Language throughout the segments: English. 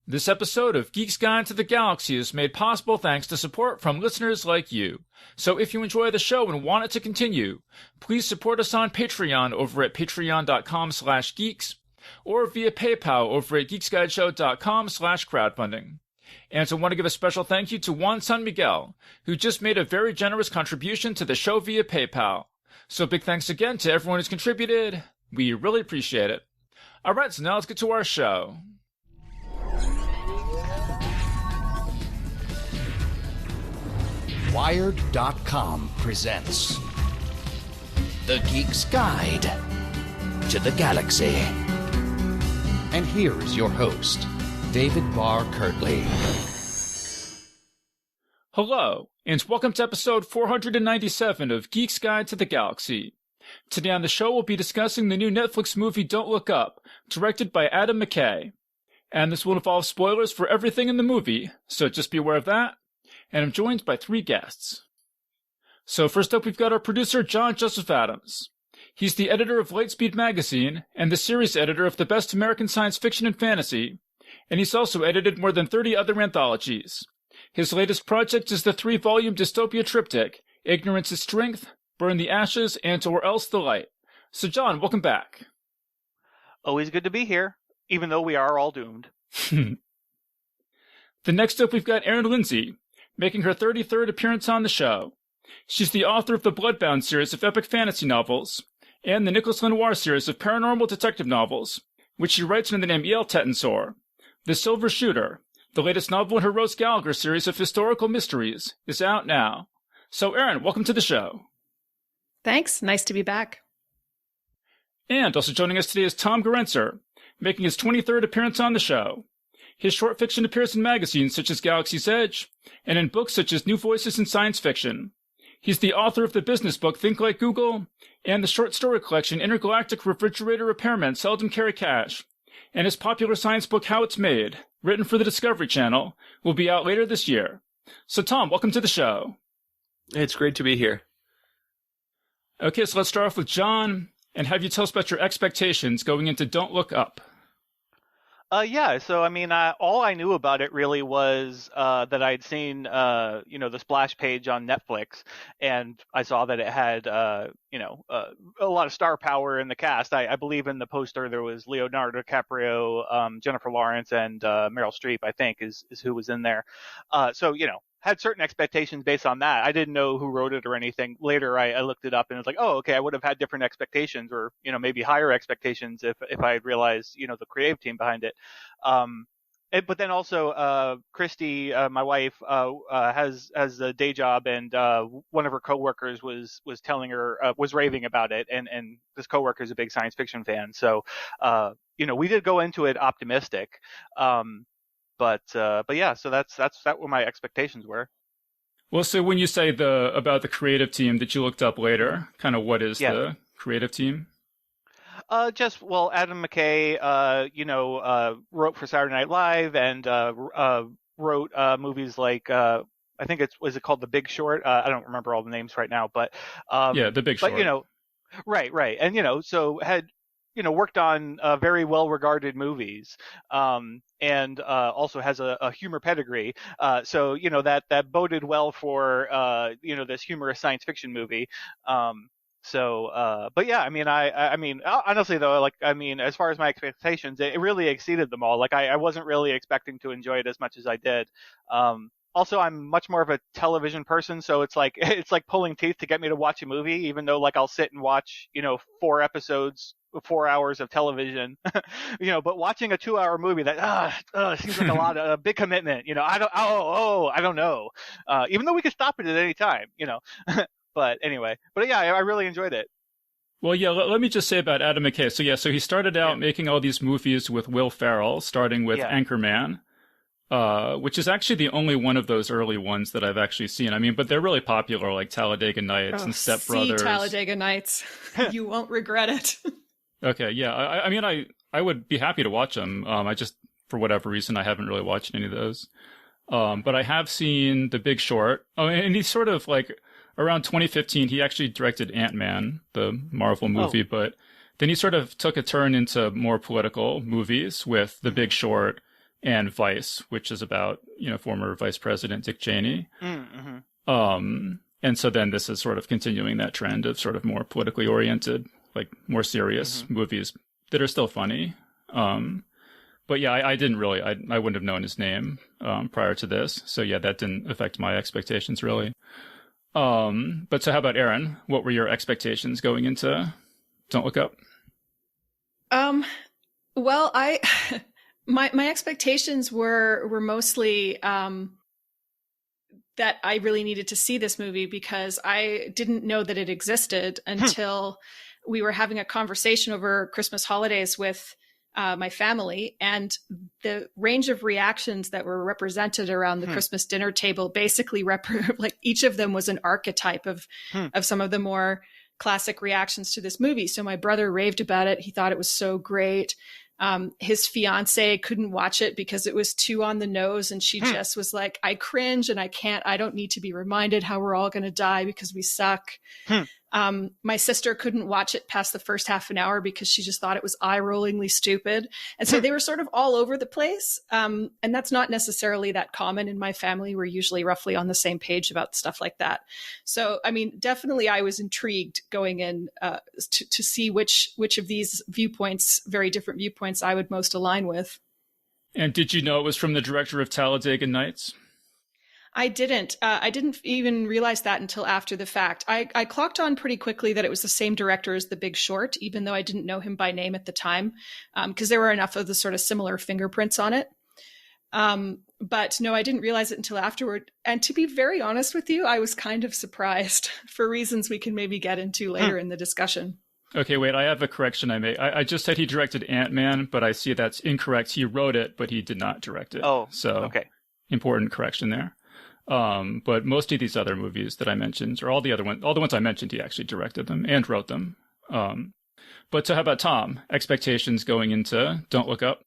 This episode of Geek's Guide to the Galaxy is made possible thanks to support from listeners like you. So if you enjoy the show and want it to continue, please support us on Patreon over at patreon.com/geeks or via PayPal over at geeksguideshow.com/crowdfunding. And I want to give a special thank you to Juan San Miguel, who just made a very generous contribution to the show via PayPal. So big thanks again to everyone who's contributed. We really appreciate it. Alright, so now let's get to our show. Wired.com presents The Geek's Guide to the Galaxy. And here is your host, David Barr Kirtley. Hello, and welcome to episode 497 of Geek's Guide to the Galaxy. Today on the show we'll be discussing the new Netflix movie Don't Look Up, directed by Adam McKay. And this will involve spoilers for everything in the movie, so just be aware of that. And I'm joined by three guests. So first up, we've got our producer, John Joseph Adams. He's the editor of Lightspeed magazine and the series editor of the Best American Science Fiction and Fantasy, and he's also edited more than 30 other anthologies. His latest project is the 3-volume dystopia triptych, Ignorance is Strength, Burn the Ashes, and Or Else the Light. So John, welcome back. Always good to be here, even though we are all doomed. The next up, we've got Erin Lindsey, making her 33rd appearance on the show. She's the author of the Bloodbound series of epic fantasy novels, and the Nicholas Lenoir series of paranormal detective novels, which she writes under the name E.L. Tettensor. The Silver Shooter, the latest novel in her Rose Gallagher series of historical mysteries, is out now. So Erin, welcome to the show. Thanks, nice to be back. And also joining us today is Tom Gerencer, making his 23rd appearance on the show. His short fiction appears in magazines such as Galaxy's Edge, and in books such as New Voices in Science Fiction. He's the author of the business book Think Like Google, and the short story collection Intergalactic Refrigerator Repairmen Seldom Carry Cash. And his popular science book How It's Made, written for the Discovery Channel, will be out later this year. So Tom, welcome to the show. It's great to be here. Okay, so let's start off with John, and have you tell us about your expectations going into Don't Look Up. So I mean, all I knew about it really was that I'd seen, the splash page on Netflix, and I saw that it had, a lot of star power in the cast. I believe in the poster there was Leonardo Dicaprio, Jennifer Lawrence, and Meryl Streep, I think, is who was in there. Had certain expectations based on that. I didn't know who wrote it or anything. Later, I looked it up and it's like, oh, okay, I would have had different expectations, or maybe higher expectations if I had realized the creative team behind it. But then also, Christy, my wife, has a day job, and one of her coworkers was telling her was raving about it, and this coworker is a big science fiction fan. So we did go into it optimistic. But yeah, so that's what my expectations were. Well, so when you say about the creative team that you looked up later, kind of what is the creative team? Adam McKay, wrote for Saturday Night Live and wrote movies like I think was it called The Big Short? I don't remember all the names right now, but The Big Short. But right, and so had worked on very well-regarded movies, and also has a humor pedigree. So that boded well for this humorous science fiction movie. But yeah, I mean, honestly though, as far as my expectations, it really exceeded them all. I wasn't really expecting to enjoy it as much as I did. Also, I'm much more of a television person, so it's like pulling teeth to get me to watch a movie, even though I'll sit and watch 4 episodes, 4 hours of television, but watching a 2-hour movie that seems like a big commitment. I don't know. Even though we could stop it at any time, But anyway, yeah, I really enjoyed it. Well, yeah, let me just say about Adam McKay. So he started out making all these movies with Will Ferrell, starting with Anchorman. Which is actually the only one of those early ones that I've actually seen. I mean, but they're really popular, like Talladega Nights and Step Brothers. See Talladega Nights. You won't regret it. Okay, yeah. I would be happy to watch them. I just, for whatever reason, I haven't really watched any of those. But I have seen The Big Short. Oh, and he's sort of around 2015, he actually directed Ant-Man, the Marvel movie, but then he sort of took a turn into more political movies with The Big Short and Vice, which is about, former Vice President Dick Cheney. And so then this is sort of continuing that trend of sort of more politically oriented, like more serious movies that are still funny. But yeah, I didn't really, I wouldn't have known his name prior to this. So yeah, that didn't affect my expectations really. But so how about Erin? What were your expectations going into Don't Look Up? Well, my expectations were mostly that I really needed to see this movie because I didn't know that it existed until we were having a conversation over Christmas holidays with my family, and the range of reactions that were represented around the Christmas dinner table basically like each of them was an archetype of some of the more classic reactions to this movie. So my brother raved about it. He thought it was so great. His fiance couldn't watch it because it was too on the nose. And she just was like, I cringe and I don't need to be reminded how we're all going to die because we suck. My sister couldn't watch it past the first half an hour because she just thought it was eye-rollingly stupid. And so they were sort of all over the place. And that's not necessarily that common in my family. We're usually roughly on the same page about stuff like that. So, I mean, definitely I was intrigued going in to see which of these viewpoints, very different viewpoints, I would most align with. And did you know it was from the director of Talladega Nights? I didn't. I didn't even realize that until after the fact. I clocked on pretty quickly that it was the same director as The Big Short, even though I didn't know him by name at the time, because there were enough of the sort of similar fingerprints on it. But no, I didn't realize it until afterward. And to be very honest with you, I was kind of surprised for reasons we can maybe get into later in the discussion. Okay, wait, I have a correction I made. I just said he directed Ant-Man, but I see that's incorrect. He wrote it, but he did not direct it. Oh, so okay. Important correction there. But most of these other movies that I mentioned, or all the ones I mentioned, he actually directed them and wrote them. But so how about Tom? Expectations going into Don't Look Up?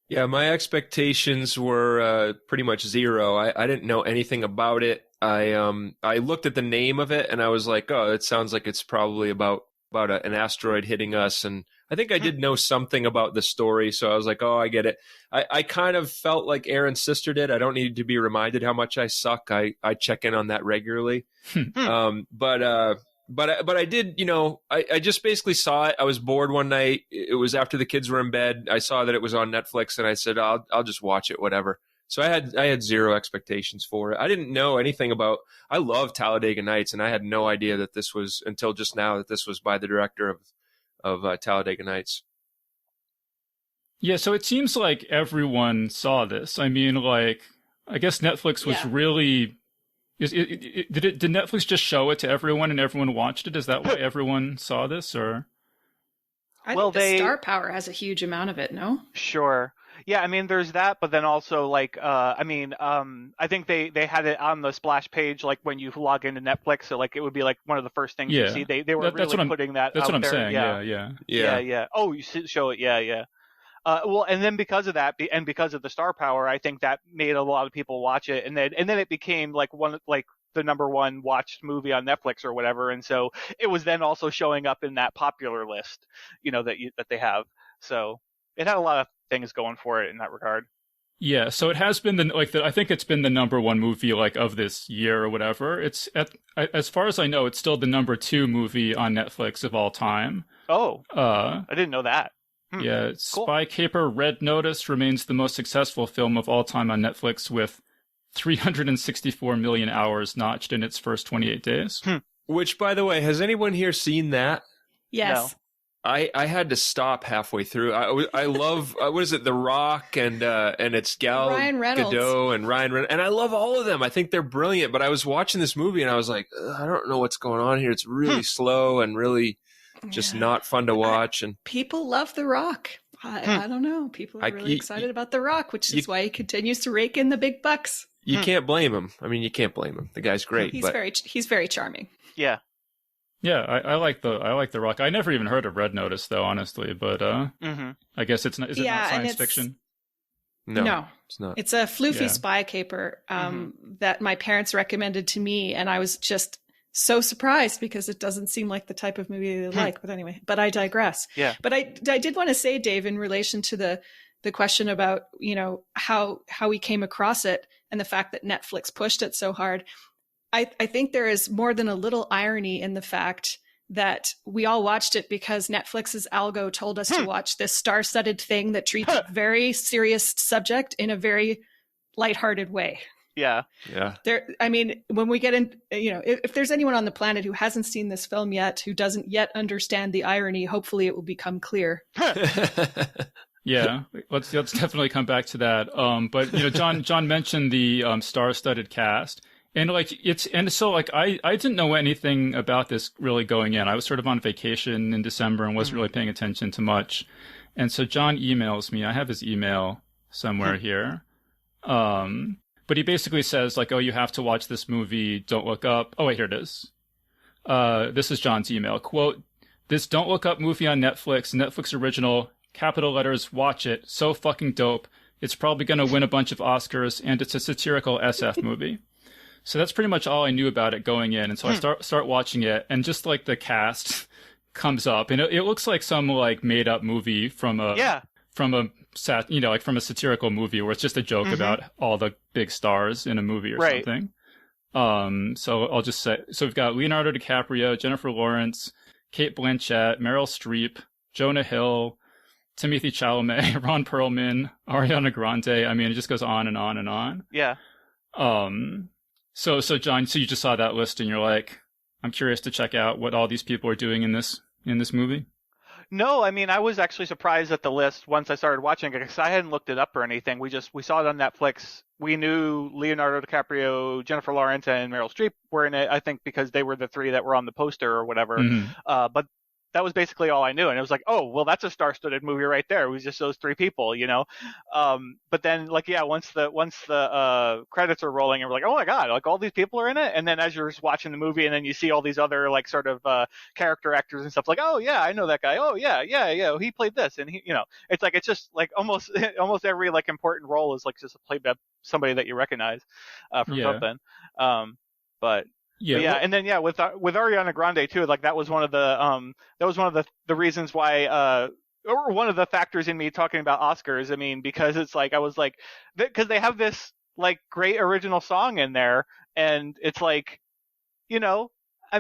Yeah, my expectations were pretty much zero. I didn't know anything about it. I looked at the name of it and I was like, oh, it sounds like it's probably about an asteroid hitting us. And I think I did know something about the story, so I was like, oh, I get it. I kind of felt like Erin's sister did. I don't need to be reminded how much I suck. I check in on that regularly. But I did, I just basically saw it. I was bored one night. It was after the kids were in bed. I saw that it was on Netflix, and I said, I'll just watch it, whatever. So I had zero expectations for it. I didn't know anything about. I love Talladega Nights, and I had no idea that this was until just now that this was by the director of Talladega Nights. Yeah, so it seems like everyone saw this. I mean, like, I guess Netflix was really. Did Netflix just show it to everyone and everyone watched it? Is that why everyone saw this, or? I think the star power has a huge amount of it. No. Sure. Yeah, I mean, there's that, but then also, like, I think they had it on the splash page, like, when you log into Netflix, so, like, it would be, like, one of the first things you see. They were really putting that out there. That's what I'm saying, yeah. Oh, you show it, yeah. Well, and then because of that, and because of the star power, I think that made a lot of people watch it, and then it became, like, the number one watched movie on Netflix or whatever, and so it was then also showing up in that popular list, that they have. So it had a lot of things going for it in that regard. Yeah, so it has been I think it's been the number one movie of this year or whatever. It's as far as I know, it's still the number 2 movie on Netflix of all time. Oh, I didn't know that. Yeah, cool. Spy Caper Red Notice remains the most successful film of all time on Netflix with 364 million hours notched in its first 28 days. Which, by the way, has anyone here seen that? Yes. No. I had to stop halfway through. I love what is it, The Rock and it's Gal Gadot and Ryan Reynolds, and I love all of them. I think they're brilliant. But I was watching this movie and I was like, I don't know what's going on here. It's really slow and really just not fun to watch. And people love The Rock. I don't know. People are really excited about The Rock, which is why he continues to rake in the big bucks. You can't blame him. I mean, you can't blame him. The guy's great. He's very charming. Yeah. Yeah, I like the Rock. I never even heard of Red Notice though, honestly. But I guess it's not. Is it not science fiction? No, it's not. It's a floofy spy caper that my parents recommended to me, and I was just so surprised because it doesn't seem like the type of movie they like. But anyway, I digress. Yeah. But I did want to say, Dave, in relation to the question about, how we came across it and the fact that Netflix pushed it so hard, I think there is more than a little irony in the fact that we all watched it because Netflix's algo told us to watch this star-studded thing that treats a very serious subject in a very lighthearted way. Yeah. When we get in, if there's anyone on the planet who hasn't seen this film yet, who doesn't yet understand the irony, hopefully it will become clear. Yeah, let's definitely come back to that. But John mentioned the star-studded cast. And I didn't know anything about this really going in. I was sort of on vacation in December and wasn't really paying attention to much. And so John emails me. I have his email somewhere here. But he basically says oh, you have to watch this movie, Don't Look Up. Oh, wait, here it is. This is John's email. Quote, "This Don't Look Up movie on Netflix original, capital letters, watch it. So fucking dope. It's probably going to win a bunch of Oscars, and it's a satirical SF movie." So that's pretty much all I knew about it going in. And so I start watching it, and just the cast comes up, and it looks like some made up movie from a satirical movie where it's just a joke about all the big stars in a movie or something. So I'll just say, so we've got Leonardo DiCaprio, Jennifer Lawrence, Cate Blanchett, Meryl Streep, Jonah Hill, Timothée Chalamet, Ron Perlman, Ariana Grande. I mean, it just goes on and on and on. Yeah. So John, so you just saw that list and you're like, I'm curious to check out what all these people are doing in this movie. No, I mean, I was actually surprised at the list once I started watching it because I hadn't looked it up or anything. We saw it on Netflix. We knew Leonardo DiCaprio, Jennifer Lawrence, and Meryl Streep were in it, I think because they were the three that were on the poster or whatever. But that was basically all I knew. And it was like, oh, well, that's a star-studded movie right there. It was just those three people, But then, once the credits are rolling, and we're like, oh my god, all these people are in it. And then as you're just watching the movie, and then you see all these other character actors and stuff, oh yeah, I know that guy. Oh yeah, he played this, and he, it's just almost every important role is just played by somebody that you recognize from something. But. Yeah, and then with Ariana Grande too, that was one of the reasons why or one of the factors in me talking about Oscars. I mean, because it's because they have this great original song in there, and it's I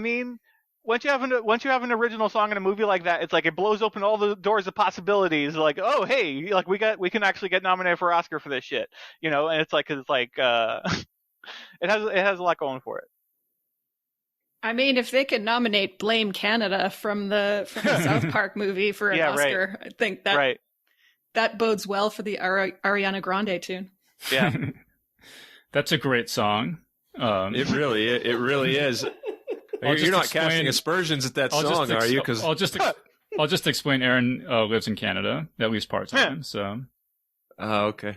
mean, once you have an original song in a movie like that, it's it blows open all the doors of possibilities. Oh hey, we can actually get nominated for Oscar for this shit, and it's cause it's it has a lot going for it. I mean, if they could nominate Blame Canada from the South Park movie for an Oscar, I think that bodes well for the Ariana Grande tune. Yeah. That's a great song. It really is. You're not casting aspersions at that song, are you? Because I'll just explain. Erin lives in Canada, at least part-time. So. Oh, okay.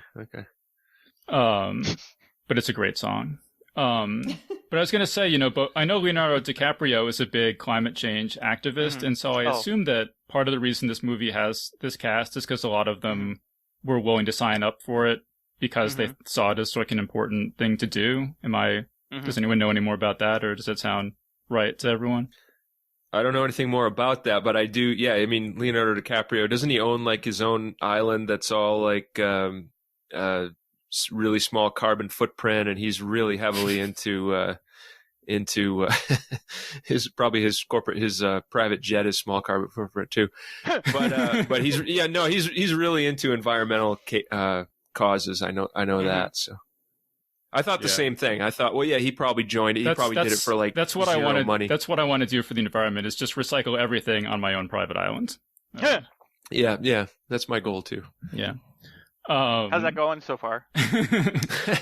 But it's a great song. But I was going to say, but I know Leonardo DiCaprio is a big climate change activist, and so I assume that part of the reason this movie has this cast is because a lot of them were willing to sign up for it because they saw it as an important thing to do. Does anyone know any more about that, or does that sound right to everyone? I don't know anything more about that, but I do. Yeah, I mean, Leonardo DiCaprio, doesn't he own his own island that's all really small carbon footprint, and he's really heavily into his private jet is small carbon footprint too, but he's really into environmental causes. I know that. So I thought the same thing. I thought, well, yeah, he probably joined it. He probably did it for that's what zero I wanted. Money. That's what I want to do for the environment is just recycle everything on my own private island. Yeah, that's my goal too. Yeah. How's that going so far?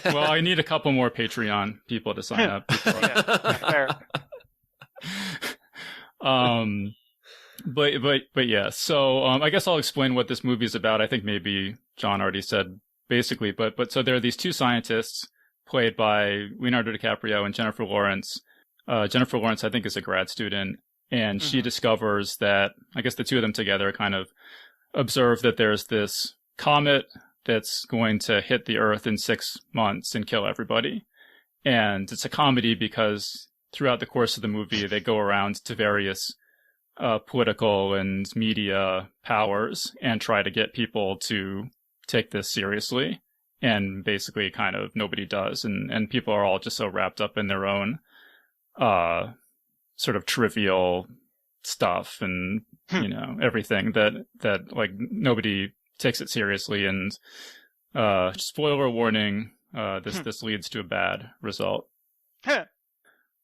Well, I need a couple more Patreon people to sign up. Fair. But yeah. So I guess I'll explain what this movie is about. I think maybe John already said basically, but so there are these two scientists played by Leonardo DiCaprio and Jennifer Lawrence. Jennifer Lawrence, I think, is a grad student, and she discovers that I guess the two of them together kind of observe that there's this comet that's going to hit the Earth in 6 months and kill everybody. And it's a comedy because throughout the course of the movie, they go around to various political and media powers and try to get people to take this seriously, and basically kind of nobody does, and people are all just so wrapped up in their own sort of trivial stuff and everything that like nobody takes it seriously. And spoiler warning, this leads to a bad result.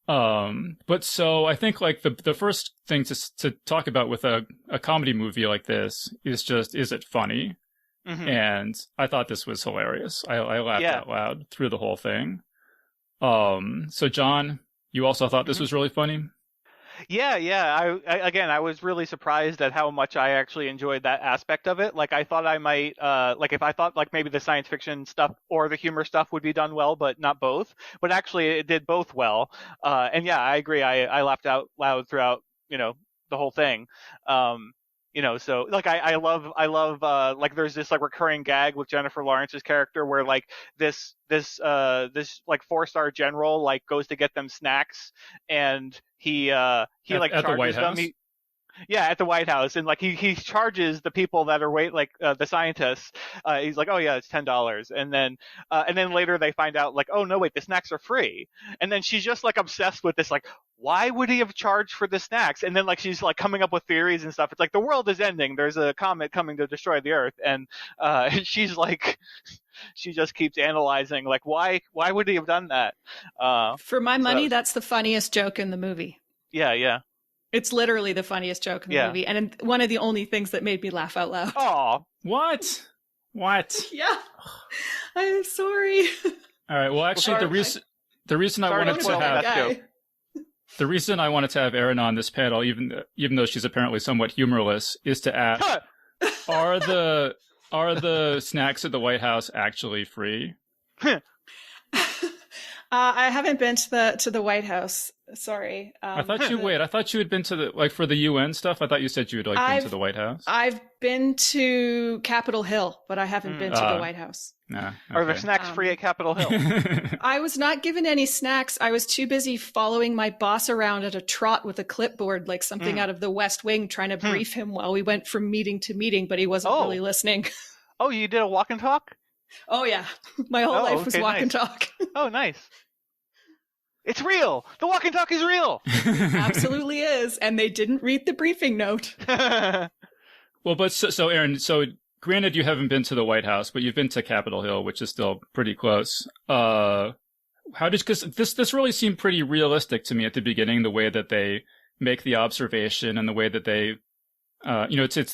But so I think like the first thing to talk about with a comedy movie like this is it funny? And I thought this was hilarious. I laughed out loud through the whole thing. So John, you also thought this was really funny? Yeah. I was really surprised at how much I actually enjoyed that aspect of it. Like, I thought I might, if I thought like maybe the science fiction stuff or the humor stuff would be done well, but not both. But actually, it did both well. And yeah, I agree. I laughed out loud throughout, the whole thing. So like I love like there's this like recurring gag with Jennifer Lawrence's character where like this like 4-star general like goes to get them snacks, and he like at charges the White House? them. At the White House, and like he charges the people that are the scientists. He's like, oh yeah, it's $10, and then later they find out like, oh no, wait, the snacks are free. And then she's just like obsessed with this, like, why would he have charged for the snacks? And then like she's like coming up with theories and stuff. It's like the world is ending. There's a comet coming to destroy the Earth, and she's like, she just keeps analyzing like why would he have done that? For my money, that's the funniest joke in the movie. Yeah. It's literally the funniest joke in the movie, and one of the only things that made me laugh out loud. Oh, what? Yeah, I'm sorry. All right. Well, actually, the reason I wanted to have Erin on this panel, even though she's apparently somewhat humorless, is to ask: Are the snacks at the White House actually free? I haven't been to the White House. Sorry. I thought you had been to for the UN stuff. I thought you said you had been to the White House. I've been to Capitol Hill, but I haven't been to the White House. Nah, okay. Are there snacks free at Capitol Hill? I was not given any snacks. I was too busy following my boss around at a trot with a clipboard, like something out of the West Wing, trying to brief him while we went from meeting to meeting, but he wasn't really listening. Oh, you did a walk and talk? Oh, yeah. My whole life was walk and talk. Oh, nice. It's real. The walk and talk is real. Absolutely is. And they didn't read the briefing note. Well, but so Erin, so granted you haven't been to the White House, but you've been to Capitol Hill, which is still pretty close. Because this really seemed pretty realistic to me at the beginning, the way that they make the observation and the way that they,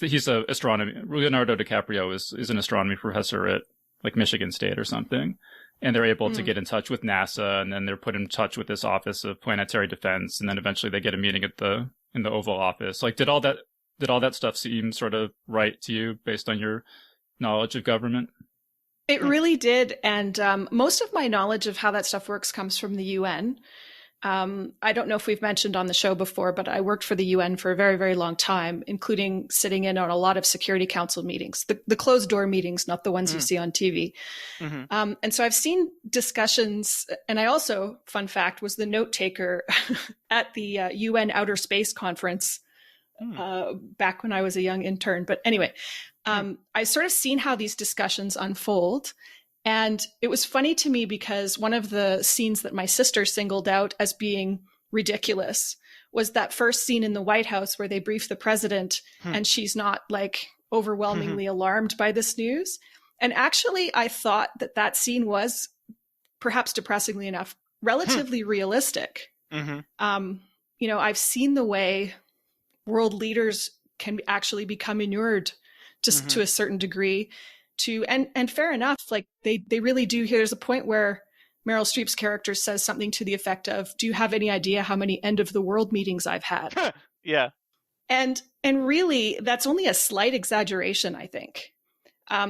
he's a astronomy. Leonardo Dicaprio is an astronomy professor at like Michigan State or something. And they're able to get in touch with NASA, and then they're put in touch with this Office of Planetary Defense, and then eventually they get a meeting in the Oval Office. Like, did all that stuff seem sort of right to you based on your knowledge of government? It really did, and most of my knowledge of how that stuff works comes from the UN. I don't know if we've mentioned on the show before, but I worked for the UN for a very, very long time, including sitting in on a lot of Security Council meetings, the closed door meetings, not the ones you see on TV. And so I've seen discussions, and I also, fun fact, was the note taker at the UN Outer Space Conference back when I was a young intern. But anyway, I sort of seen how these discussions unfold. And it was funny to me because one of the scenes that my sister singled out as being ridiculous was that first scene in the White House where they brief the president and she's not like overwhelmingly alarmed by this news. And actually, I thought that scene was, perhaps depressingly enough, relatively realistic. I've seen the way world leaders can actually become inured just to a certain degree. And fair enough, like they really do. There's a point where Meryl Streep's character says something to the effect of, do you have any idea how many end of the world meetings I've had? Yeah. And really, that's only a slight exaggeration, I think.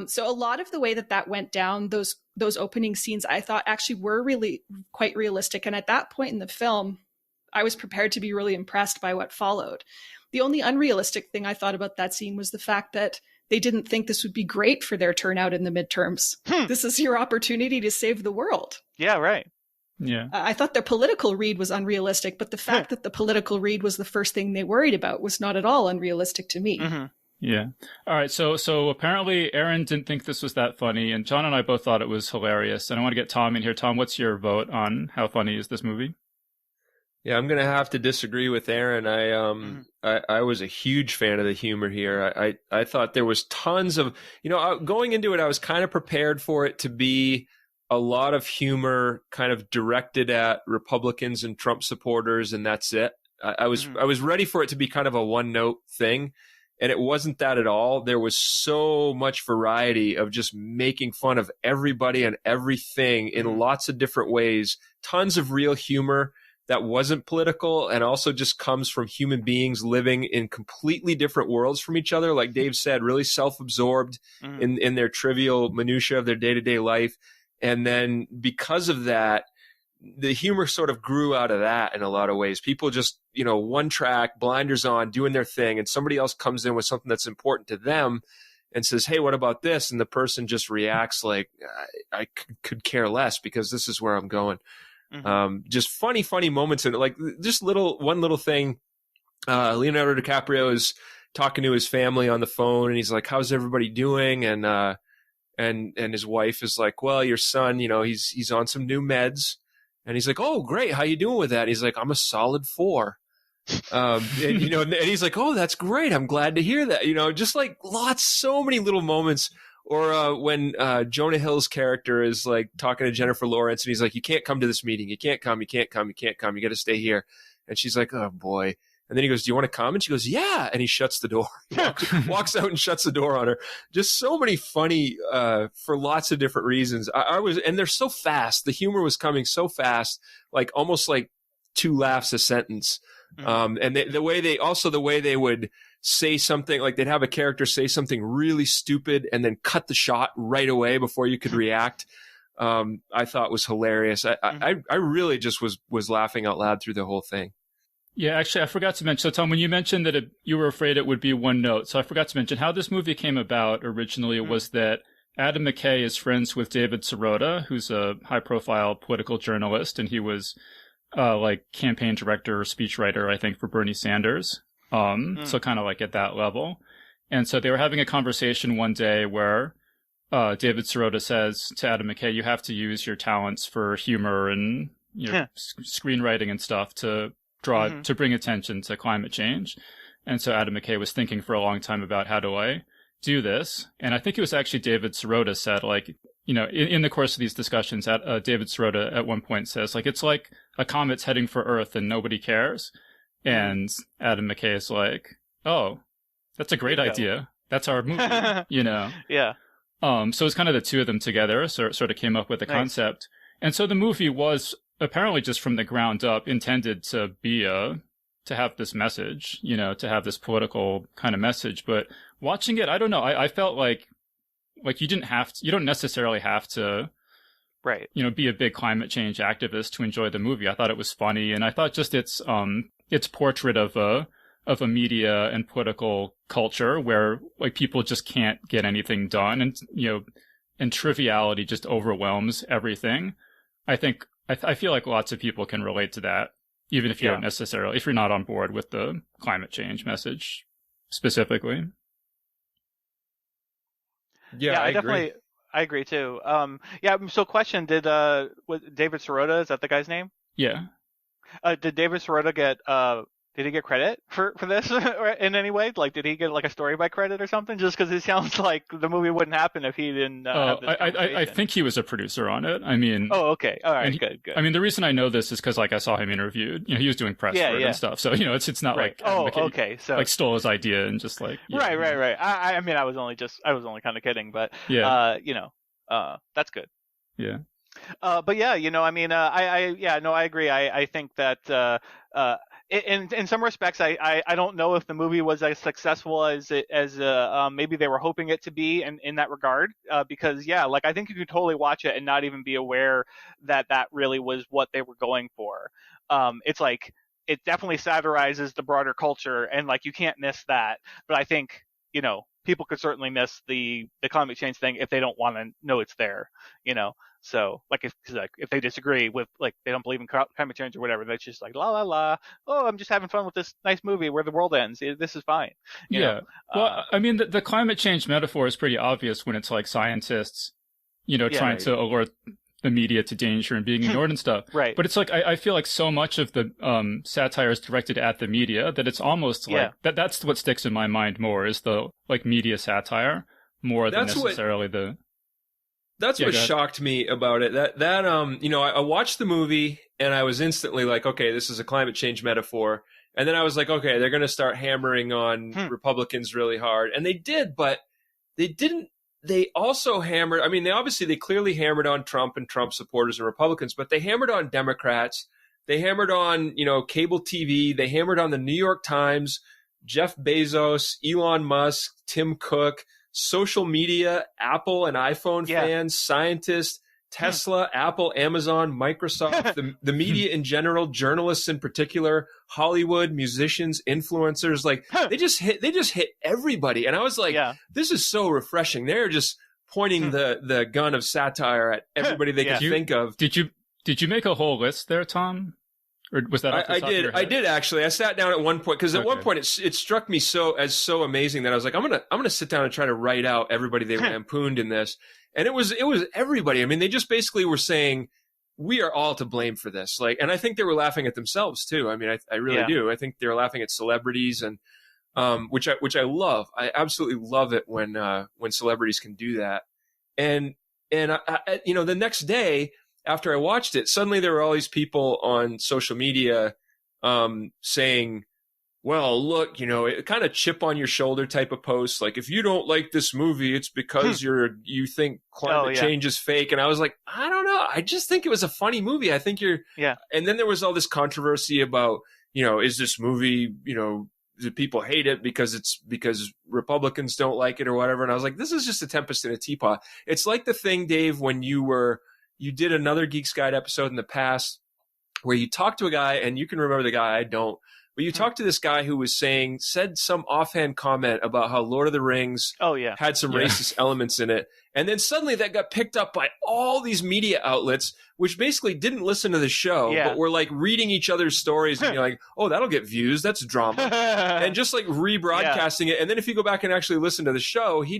So a lot of the way that went down, those opening scenes, I thought actually were really quite realistic. And at that point in the film, I was prepared to be really impressed by what followed. The only unrealistic thing I thought about that scene was the fact that they didn't think this would be great for their turnout in the midterms. This is your opportunity to save the world. Yeah, right. Yeah. I thought their political read was unrealistic, but the fact that the political read was the first thing they worried about was not at all unrealistic to me. Yeah. All right. So apparently Erin didn't think this was that funny, and John and I both thought it was hilarious. And I want to get Tom in here. Tom, what's your vote on how funny is this movie? Yeah, I'm gonna have to disagree with Aaron. I was a huge fan of the humor here. I thought there was tons of, going into it, I was kind of prepared for it to be a lot of humor, kind of directed at Republicans and Trump supporters, and that's it. I was ready for it to be kind of a one note thing, and it wasn't that at all. There was so much variety of just making fun of everybody and everything in lots of different ways. Tons of real humor that wasn't political and also just comes from human beings living in completely different worlds from each other. Like Dave said, really self-absorbed in their trivial minutia of their day-to-day life. And then because of that, the humor sort of grew out of that in a lot of ways. People just, one track, blinders on, doing their thing, and somebody else comes in with something that's important to them and says, hey, what about this? And the person just reacts like, I could care less because this is where I'm going. Just funny moments, and like just one little thing. Leonardo Dicaprio is talking to his family on the phone, and he's like, "How's everybody doing?" And his wife is like, "Well, your son, he's on some new meds," and he's like, "Oh, great, how you doing with that?" And he's like, "I'm a solid 4." And he's like, "Oh, that's great. I'm glad to hear that." Just like so many little moments. Or when Jonah Hill's character is like talking to Jennifer Lawrence, and he's like, "You can't come to this meeting. You can't come. You can't come. You can't come. You got to stay here." And she's like, "Oh boy." And then he goes, "Do you want to come?" And she goes, "Yeah." And he shuts the door, walks out and shuts the door on her. Just so many funny, for lots of different reasons. And they're so fast. The humor was coming so fast, like almost like 2 laughs a sentence. And the way they would say something, like they'd have a character say something really stupid and then cut the shot right away before you could react. I thought was hilarious. I really just was laughing out loud through the whole thing. Yeah, actually, I forgot to mention. So, Tom, when you mentioned that you were afraid it would be one note, so I forgot to mention how this movie came about originally was that Adam McKay is friends with David Sirota, who's a high-profile political journalist, and he was like campaign director or speechwriter, I think, for Bernie Sanders. So kind of like at that level. And so they were having a conversation one day where David Sirota says to Adam McKay, you have to use your talents for humor and screenwriting and stuff to to bring attention to climate change. And so Adam McKay was thinking for a long time about how do I do this? And I think it was actually David Sirota said, like, in the course of these discussions, David Sirota at one point says, like, it's like a comet's heading for Earth and nobody cares. And Adam McKay is like, oh, that's a great idea. That's our movie, Yeah. So it's kind of the two of them together sort of came up with the concept. And so the movie was apparently just from the ground up intended to be to have this message, to have this political kind of message. But watching it, I don't know. I felt like you don't necessarily have to, right, be a big climate change activist to enjoy the movie. I thought it was funny, and I thought just its portrait of a media and political culture where like people just can't get anything done, and triviality just overwhelms everything. I feel like lots of people can relate to that, even if you don't necessarily, if you're not on board with the climate change message specifically. Yeah, I agree too. So question, did David Sirota, is that the guy's name? Yeah. Did David Sirota did he get credit for this in any way? Like, did he get like a story by credit or something? Just because it sounds like the movie wouldn't happen if he didn't have this conversation. I think he was a producer on it. I mean... Oh, okay. All right, good. I mean, the reason I know this is because, like, I saw him interviewed. He was doing press for it and stuff. So, it's not like... okay. So... like, stole his idea and just, like... Right. I mean, I was only kind of kidding, but, that's good. Yeah. But yeah, I mean, I agree. I think that, in some respects, I don't know if the movie was as successful as maybe they were hoping it to be in that regard. Because like I think you could totally watch it and not even be aware that really was what they were going for. It's like it definitely satirizes the broader culture, and like you can't miss that. But I think people could certainly miss the climate change thing if they don't want to know it's there, you know. So like if they disagree with, like, they don't believe in climate change or whatever, that's just like la la la. Oh, I'm just having fun with this nice movie where the world ends. This is fine. You know? Well, I mean, the climate change metaphor is pretty obvious when it's like scientists, you know, trying to alert the media to danger and being ignored and stuff. Right. But it's like I feel like so much of the satire is directed at the media that it's almost like that's what sticks in my mind more is the like media satire more than necessarily the. That's what shocked me about it. That you know, I watched the movie and I was instantly like, okay, this is a climate change metaphor. And then I was like, okay, they're going to start hammering on Republicans really hard. And they did, but they didn't. They also hammered, I mean, they clearly hammered on Trump and Trump supporters and Republicans, but they hammered on Democrats. They hammered on, you know, cable TV. They hammered on the New York Times, Jeff Bezos, Elon Musk, Tim Cook, social media, Apple and iPhone fans, scientists, Tesla, Apple, Amazon, Microsoft, the media in general, journalists in particular, Hollywood, musicians, influencers, like they just hit everybody. And I was like, this is so refreshing. They're just pointing the gun of satire at everybody they can think of. Did you make a whole list there, Tom? Or was that I did actually. I sat down at one point because at one point it struck me so amazing that I was like, I'm gonna sit down and try to write out everybody they lampooned in this. And it was everybody. I mean, they just basically were saying we are all to blame for this. Like, and I think they were laughing at themselves too. I mean, I really do. I think they're laughing at celebrities and which I love. I absolutely love it when celebrities can do that. And I you know, the next day after I watched it, suddenly there were all these people on social media saying, well, look, you know, it kind of chip on your shoulder type of posts. Like, if you don't like this movie, it's because you think climate change is fake. And I was like, I don't know. I just think it was a funny movie. I think And then there was all this controversy about, you know, is this movie, you know, do people hate it because Republicans don't like it or whatever? And I was like, this is just a tempest in a teapot. It's like the thing, Dave, when you did another Geeks Guide episode in the past where you talked to a guy, and you can remember the guy, I don't, but you talked to this guy who said some offhand comment about how Lord of the Rings had some racist elements in it. And then suddenly that got picked up by all these media outlets, which basically didn't listen to the show, but were like reading each other's stories and you're like, oh, that'll get views. That's drama. And just like rebroadcasting it. And then if you go back and actually listen to the show, he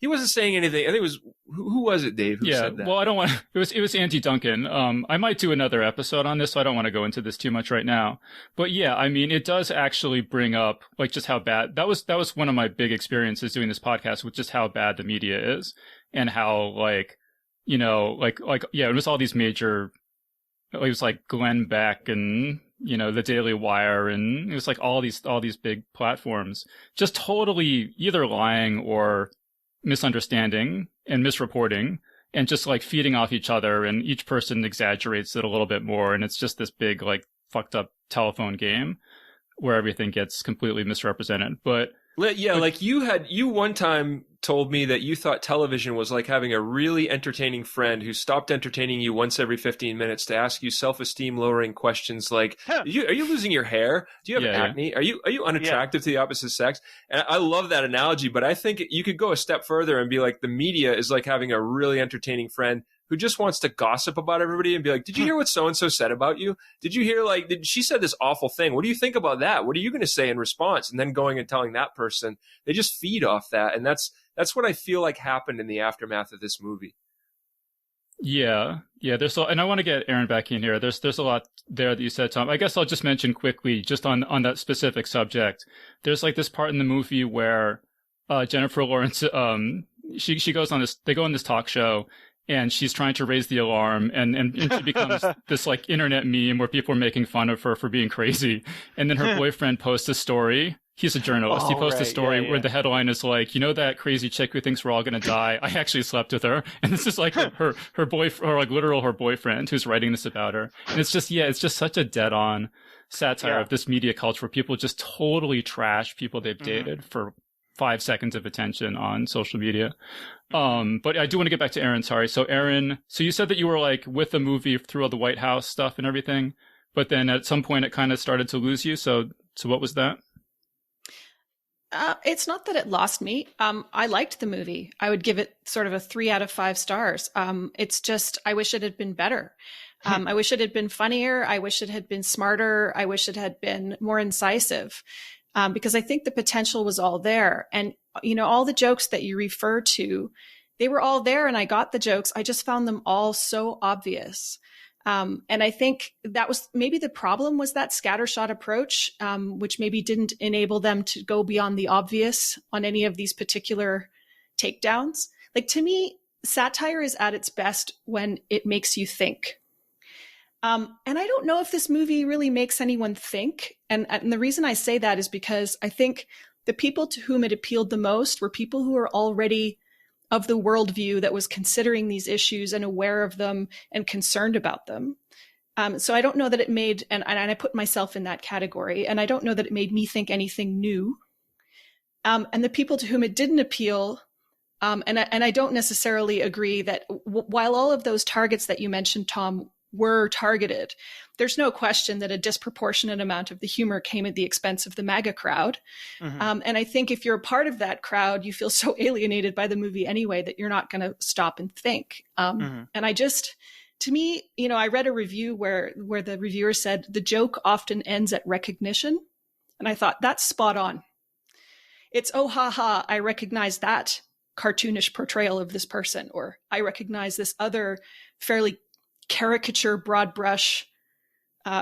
wasn't saying anything. I think it was, who was it, Dave, who said that? Well, I don't want it was Andy Duncan. I might do another episode on this, so I don't want to go into this too much right now. But yeah, I mean, it does actually bring up like just how bad that was one of my big experiences doing this podcast with just how bad the media is and how like, you know, like it was all these major, it was like Glenn Beck and, you know, the Daily Wire, and it was like all these big platforms just totally either lying or misunderstanding and misreporting and just like feeding off each other, and each person exaggerates it a little bit more, and it's just this big like fucked up telephone game where everything gets completely misrepresented. But like you one time told me that you thought television was like having a really entertaining friend who stopped entertaining you once every 15 minutes to ask you self-esteem lowering questions like, are you losing your hair? Do you have acne? Are you unattractive to the opposite sex? And I love that analogy, but I think you could go a step further and be like, the media is like having a really entertaining friend who just wants to gossip about everybody and be like, did you hear what so-and-so said about you? Did you hear, she said this awful thing. What do you think about that? What are you going to say in response? And then going and telling that person, they just feed off that. And that's what I feel like happened in the aftermath of this movie. Yeah. And I want to get Erin back in here. There's a lot there that you said, Tom. I guess I'll just mention quickly, just on that specific subject. There's like this part in the movie where Jennifer Lawrence, she goes on this, they go on this talk show, and she's trying to raise the alarm, and she becomes this like internet meme where people are making fun of her for being crazy. And then her boyfriend posts a story. He's a journalist. He posts a story where the headline is like, you know, that crazy chick who thinks we're all going to die? I actually slept with her. And this is like her boyfriend, or like literal her boyfriend who's writing this about her. And it's just such a dead on satire of this media culture where people just totally trash people they've dated for 5 seconds of attention on social media. But I do want to get back to Erin. Sorry. So Erin, you said that you were like with the movie through all the White House stuff and everything, but then at some point it kind of started to lose you. So what was that? It's not that it lost me. I liked the movie. I would give it sort of a 3 out of 5 stars. It's just, I wish it had been better. I wish it had been funnier. I wish it had been smarter. I wish it had been more incisive, because I think the potential was all there. And, all the jokes that you refer to, they were all there and I got the jokes. I just found them all so obvious. And I think that was maybe the problem, was that scattershot approach, which maybe didn't enable them to go beyond the obvious on any of these particular takedowns. Like, to me, satire is at its best when it makes you think. And I don't know if this movie really makes anyone think. And the reason I say that is because I think the people to whom it appealed the most were people who are already of the worldview that was considering these issues and aware of them and concerned about them. So I don't know that it made, and I put myself in that category, and I don't know that it made me think anything new. And the people to whom it didn't appeal, and I don't necessarily agree that while all of those targets that you mentioned, Tom, were targeted, there's no question that a disproportionate amount of the humor came at the expense of the MAGA crowd. Mm-hmm. And I think if you're a part of that crowd, you feel so alienated by the movie anyway that you're not going to stop and think. And I just, to me, I read a review where the reviewer said the joke often ends at recognition. And I thought, that's spot on. It's, oh, ha, ha, I recognize that cartoonish portrayal of this person, or I recognize this other fairly caricature, broad brush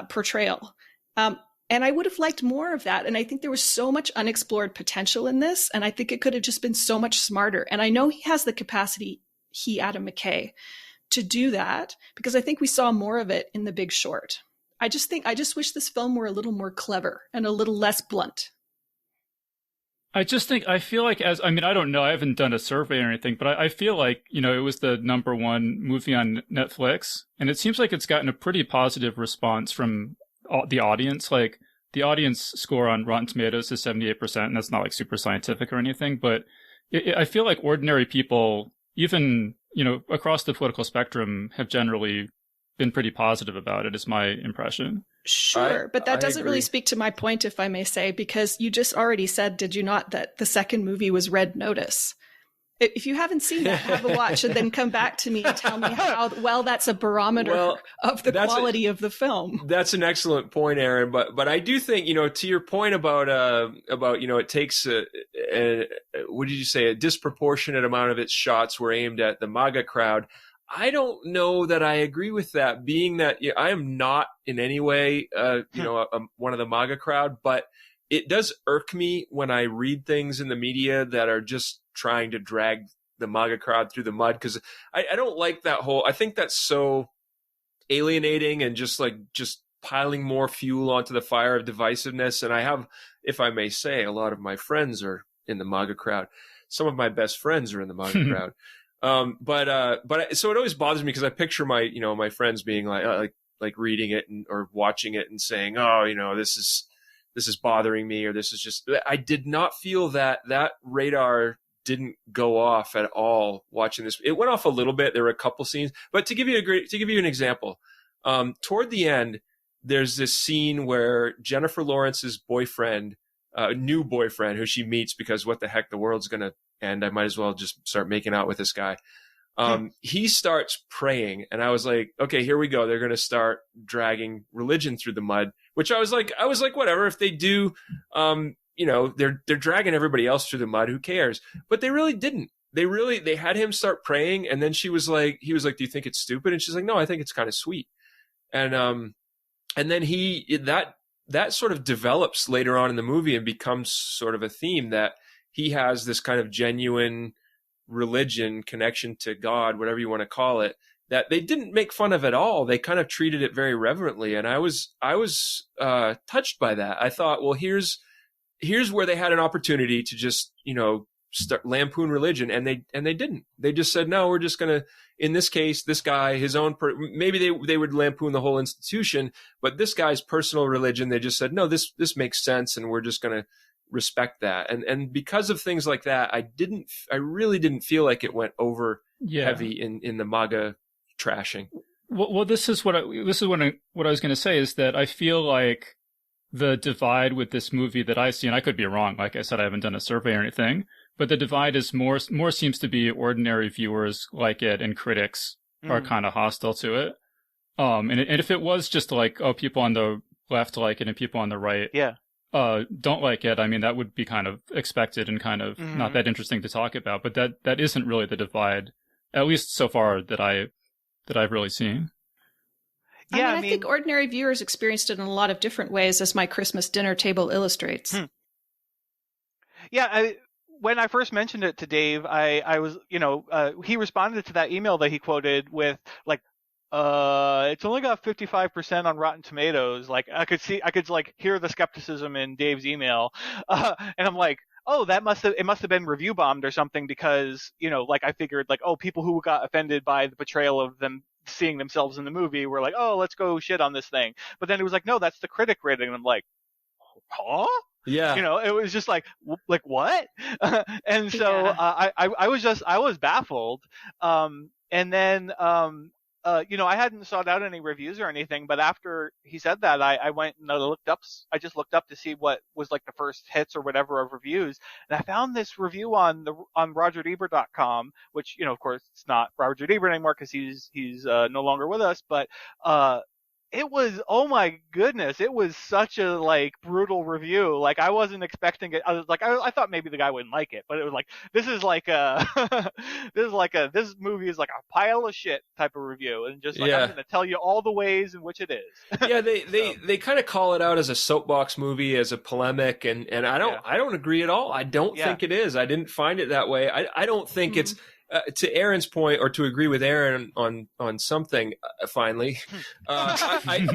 portrayal. And I would have liked more of that. And I think there was so much unexplored potential in this. And I think it could have just been so much smarter. And I know he has the capacity, Adam McKay, to do that, because I think we saw more of it in The Big Short. I just wish this film were a little more clever and a little less blunt. I feel like I don't know, I haven't done a survey or anything, but I feel like, it was the #1 movie on Netflix, and it seems like it's gotten a pretty positive response from the audience. Like, the audience score on Rotten Tomatoes is 78%, and that's not like super scientific or anything, but I feel like ordinary people, even, across the political spectrum, have generally been pretty positive about it, is my impression. Sure, but that doesn't really speak to my point, if I may say, because you just already said, did you not, that the second movie was Red Notice? If you haven't seen that, have a watch and then come back to me and tell me how well that's a barometer of the quality of the film. That's an excellent point, Erin. But I do think, to your point about it takes what did you say? A disproportionate amount of its shots were aimed at the MAGA crowd. I don't know that I agree with that, being that I am not in any way, one of the MAGA crowd, but it does irk me when I read things in the media that are just trying to drag the MAGA crowd through the mud, because I don't like that I think that's so alienating and just piling more fuel onto the fire of divisiveness. And I have, if I may say, a lot of my friends are in the MAGA crowd. Some of my best friends are in the MAGA crowd. But so it always bothers me, because I picture my friends being like reading it or watching it and saying, oh, this is bothering me, or this is just, I did not feel that radar didn't go off at all watching this. It went off a little bit. There were a couple scenes, but to give you an example, toward the end, there's this scene where Jennifer Lawrence's boyfriend, new boyfriend, who she meets because what the heck, the world's going to end. I might as well just start making out with this guy. He starts praying, and I was like, okay, here we go. They're going to start dragging religion through the mud, which I was like, whatever. If they do, they're dragging everybody else through the mud. Who cares? But they really didn't. They had him start praying, and then he was like, do you think it's stupid? And she's like, no, I think it's kind of sweet. And then that sort of develops later on in the movie and becomes sort of a theme that he has this kind of genuine religion connection to God, whatever you want to call it, that they didn't make fun of at all. They kind of treated it very reverently. And I was touched by that. I thought, well, here's where they had an opportunity to just, start lampoon religion. And they didn't. They just said, no, we're just going to, in this case, this guy, his own, maybe they would lampoon the whole institution, but this guy's personal religion, they just said, no, this makes sense. And we're just going to respect that. And because of things like that, I really didn't feel like it went over heavy in the MAGA trashing. Well, this is what I was going to say, is that I feel like the divide with this movie that I see, and I could be wrong, like I said, I haven't done a survey or anything, but the divide is more seems to be ordinary viewers like it and critics are kind of hostile to it. And if it was just like, oh, people on the left like it and people on the right don't like it, I mean, that would be kind of expected and kind of not that interesting to talk about. But that isn't really the divide, at least so far that I've really seen. Yeah, I think ordinary viewers experienced it in a lot of different ways, as my Christmas dinner table illustrates. Yeah, when I first mentioned it to Dave, I was, he responded to that email that he quoted with like, it's only got 55% on Rotten Tomatoes. Like I could hear the skepticism in Dave's email, and I'm like, oh, it must have been review bombed or something, because like I figured like, oh, people who got offended by the portrayal of them seeing themselves in the movie were like, oh, let's go shit on this thing. But then it was like, no, that's the critic rating, and I'm like, huh? Yeah. It was just like what? And so I was baffled. And then I hadn't sought out any reviews or anything, but after he said that, I went and I just looked up to see what was like the first hits or whatever of reviews, and I found this review on RogerEbert.com, which of course it's not Roger Ebert anymore because he's no longer with us, but it was, oh my goodness, it was such a like brutal review. Like I wasn't expecting it. I was like, I thought maybe the guy wouldn't like it, but it was like, this movie is like a pile of shit type of review, and just like I'm going to tell you all the ways in which it is. Yeah, they kind of call it out as a soapbox movie, as a polemic, and I don't agree at all. I don't think it is. I didn't find it that way. I don't think it's. To Erin's point, or to agree with Erin on something, finally, I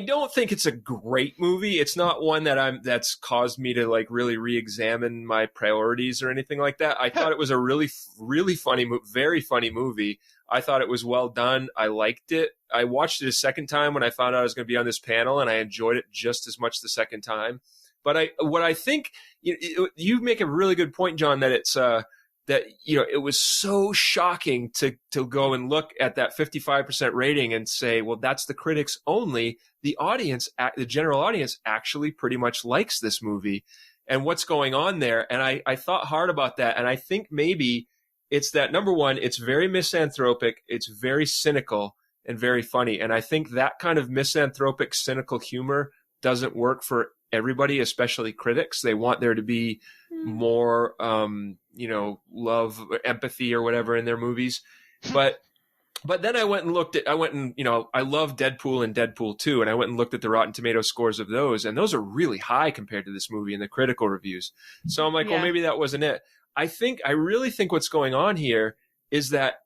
don't think it's a great movie. It's not one that's caused me to like really re-examine my priorities or anything like that. I thought it was a really, really funny, very funny movie. I thought it was well done. I liked it. I watched it a second time when I found out I was going to be on this panel, and I enjoyed it just as much the second time. But I think you make a really good point, John, that it's that it was so shocking to go and look at that 55% rating and say, well, that's the critics only. The audience, the general audience, actually pretty much likes this movie, and what's going on there. And I thought hard about that, and I think maybe it's that, number one, it's very misanthropic, it's very cynical and very funny, and I think that kind of misanthropic, cynical humor doesn't work for everybody, especially critics. They want there to be more, love, empathy, or whatever in their movies. But then I went and I love Deadpool and Deadpool 2, and I went and looked at the Rotten Tomatoes scores of those, and those are really high compared to this movie in the critical reviews. So I'm like, well, maybe that wasn't it. I really think what's going on here is that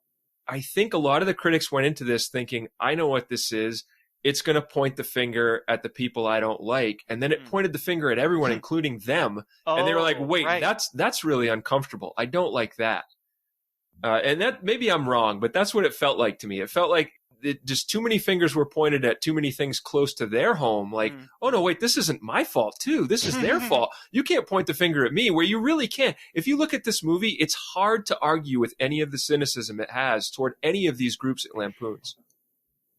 I think a lot of the critics went into this thinking, I know what this is. It's going to point the finger at the people I don't like. And then it pointed the finger at everyone, including them. And they were like, wait, that's really uncomfortable. I don't like that. And that, maybe I'm wrong, but that's what it felt like to me. It felt like just too many fingers were pointed at too many things close to their home. Like, oh no, wait, this isn't my fault too. This is their fault. You can't point the finger at me, where you really can't. If you look at this movie, it's hard to argue with any of the cynicism it has toward any of these groups it lampoons.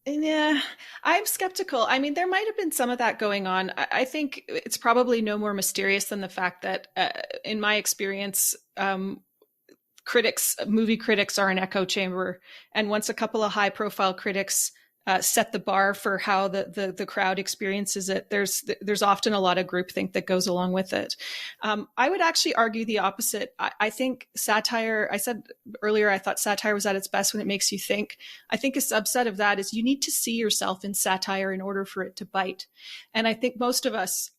Yeah, I'm skeptical. I mean, there might have been some of that going on. I think it's probably no more mysterious than the fact that, in my experience, movie critics are an echo chamber. And once a couple of high-profile critics set the bar for how the crowd experiences it, there's often a lot of groupthink that goes along with it. I would actually argue the opposite. I think satire, I said earlier, I thought satire was at its best when it makes you think. I think a subset of that is you need to see yourself in satire in order for it to bite. And I think most of us,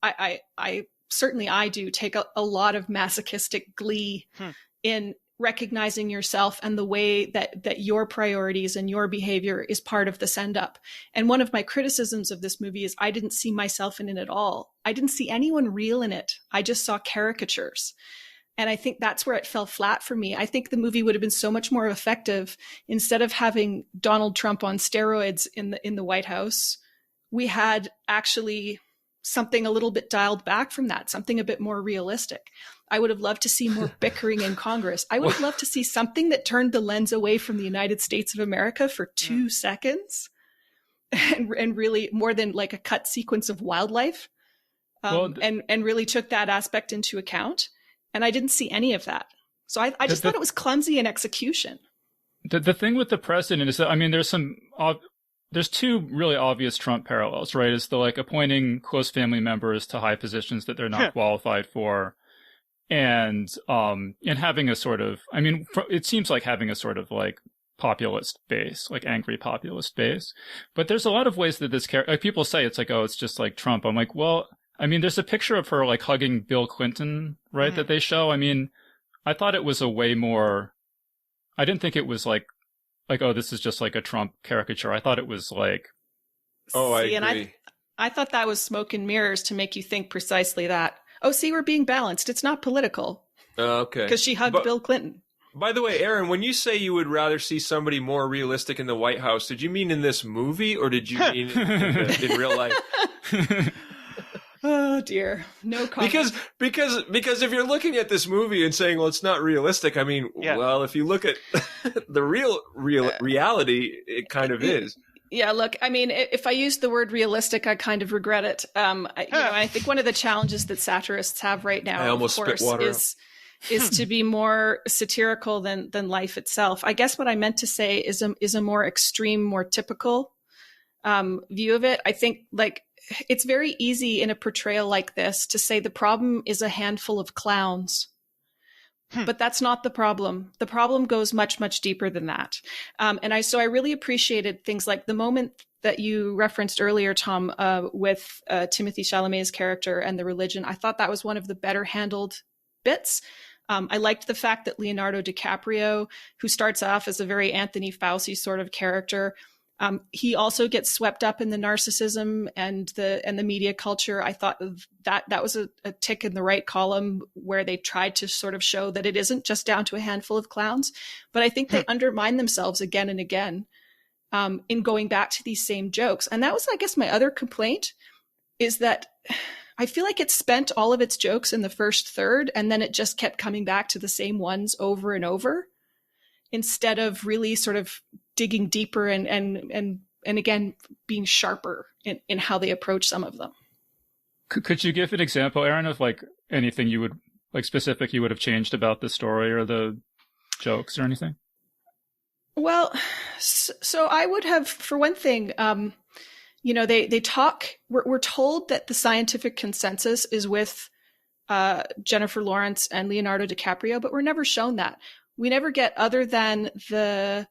certainly I do, take a lot of masochistic glee in recognizing yourself and the way that your priorities and your behavior is part of the send up. And one of my criticisms of this movie is I didn't see myself in it at all. I didn't see anyone real in it. I just saw caricatures. And I think that's where it fell flat for me. I think the movie would have been so much more effective instead of having Donald Trump on steroids in the White House. We had actually something a little bit dialed back from that, something a bit more realistic. I would have loved to see more bickering in Congress. I would have loved to see something that turned the lens away from the United States of America for 2 seconds and really more than like a cut sequence of wildlife. and really took that aspect into account. And I didn't see any of that. So I just thought it was clumsy in execution. The thing with the president is that, I mean, there's two really obvious Trump parallels, right? It's the like appointing close family members to high positions that they're not qualified for. And having a sort of, I mean, it seems like having a sort of like populist base, like angry populist base. But there's a lot of ways that this character, like people say it's like, oh, it's just like Trump. I'm like, well, I mean, there's a picture of her like hugging Bill Clinton, right? That they show. I mean, I thought it was a way more, I didn't think it was like, oh, this is just like a Trump caricature. I thought it was like, I agree. And I thought that was smoke and mirrors to make you think precisely that. Oh, see, we're being balanced. It's not political. Okay. Because she hugged Bill Clinton. By the way, Erin, when you say you would rather see somebody more realistic in the White House, did you mean in this movie or did you mean in real life? Oh dear, no comment. Because if you're looking at this movie and saying, well, it's not realistic, I mean, well, if you look at the real reality, it kind of is. Yeah, look, I mean, if I use the word realistic, I kind of regret it. I think one of the challenges that satirists have right now, of course, is to be more satirical than life itself. I guess what I meant to say is a more extreme, more typical view of it. I think like it's very easy in a portrayal like this to say the problem is a handful of clowns. But that's not the problem. The problem goes much, much deeper than that. So I really appreciated things like the moment that you referenced earlier, Tom, with Timothée Chalamet's character and the religion. I thought that was one of the better handled bits. I liked the fact that Leonardo DiCaprio, who starts off as a very Anthony Fauci sort of character, he also gets swept up in the narcissism and the media culture. I thought that was a tick in the right column where they tried to sort of show that it isn't just down to a handful of clowns. But I think they undermine themselves again and again in going back to these same jokes. And that was, I guess, my other complaint is that I feel like it spent all of its jokes in the first third, and then it just kept coming back to the same ones over and over instead of really sort of digging deeper and again being sharper in how they approach some of them. Could you give an example, Erin, of like anything you would like specific you would have changed about the story or the jokes or anything? Well, so I would have, for one thing, they talk. We're told that the scientific consensus is with Jennifer Lawrence and Leonardo DiCaprio, but we're never shown that. We never get, other than the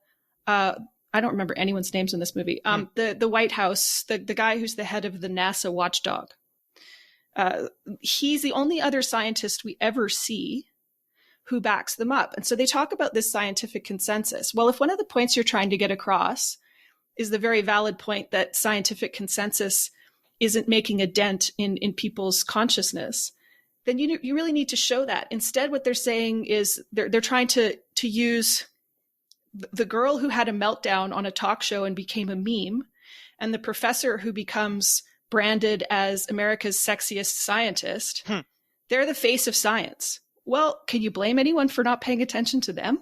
I don't remember anyone's names in this movie. The White House, the guy who's the head of the NASA watchdog. He's the only other scientist we ever see who backs them up. And so they talk about this scientific consensus. Well, if one of the points you're trying to get across is the very valid point that scientific consensus isn't making a dent in people's consciousness, then you really need to show that. Instead, what they're saying is they're trying to use the girl who had a meltdown on a talk show and became a meme, and the professor who becomes branded as America's sexiest scientist. They're the face of science. Well, can you blame anyone for not paying attention to them?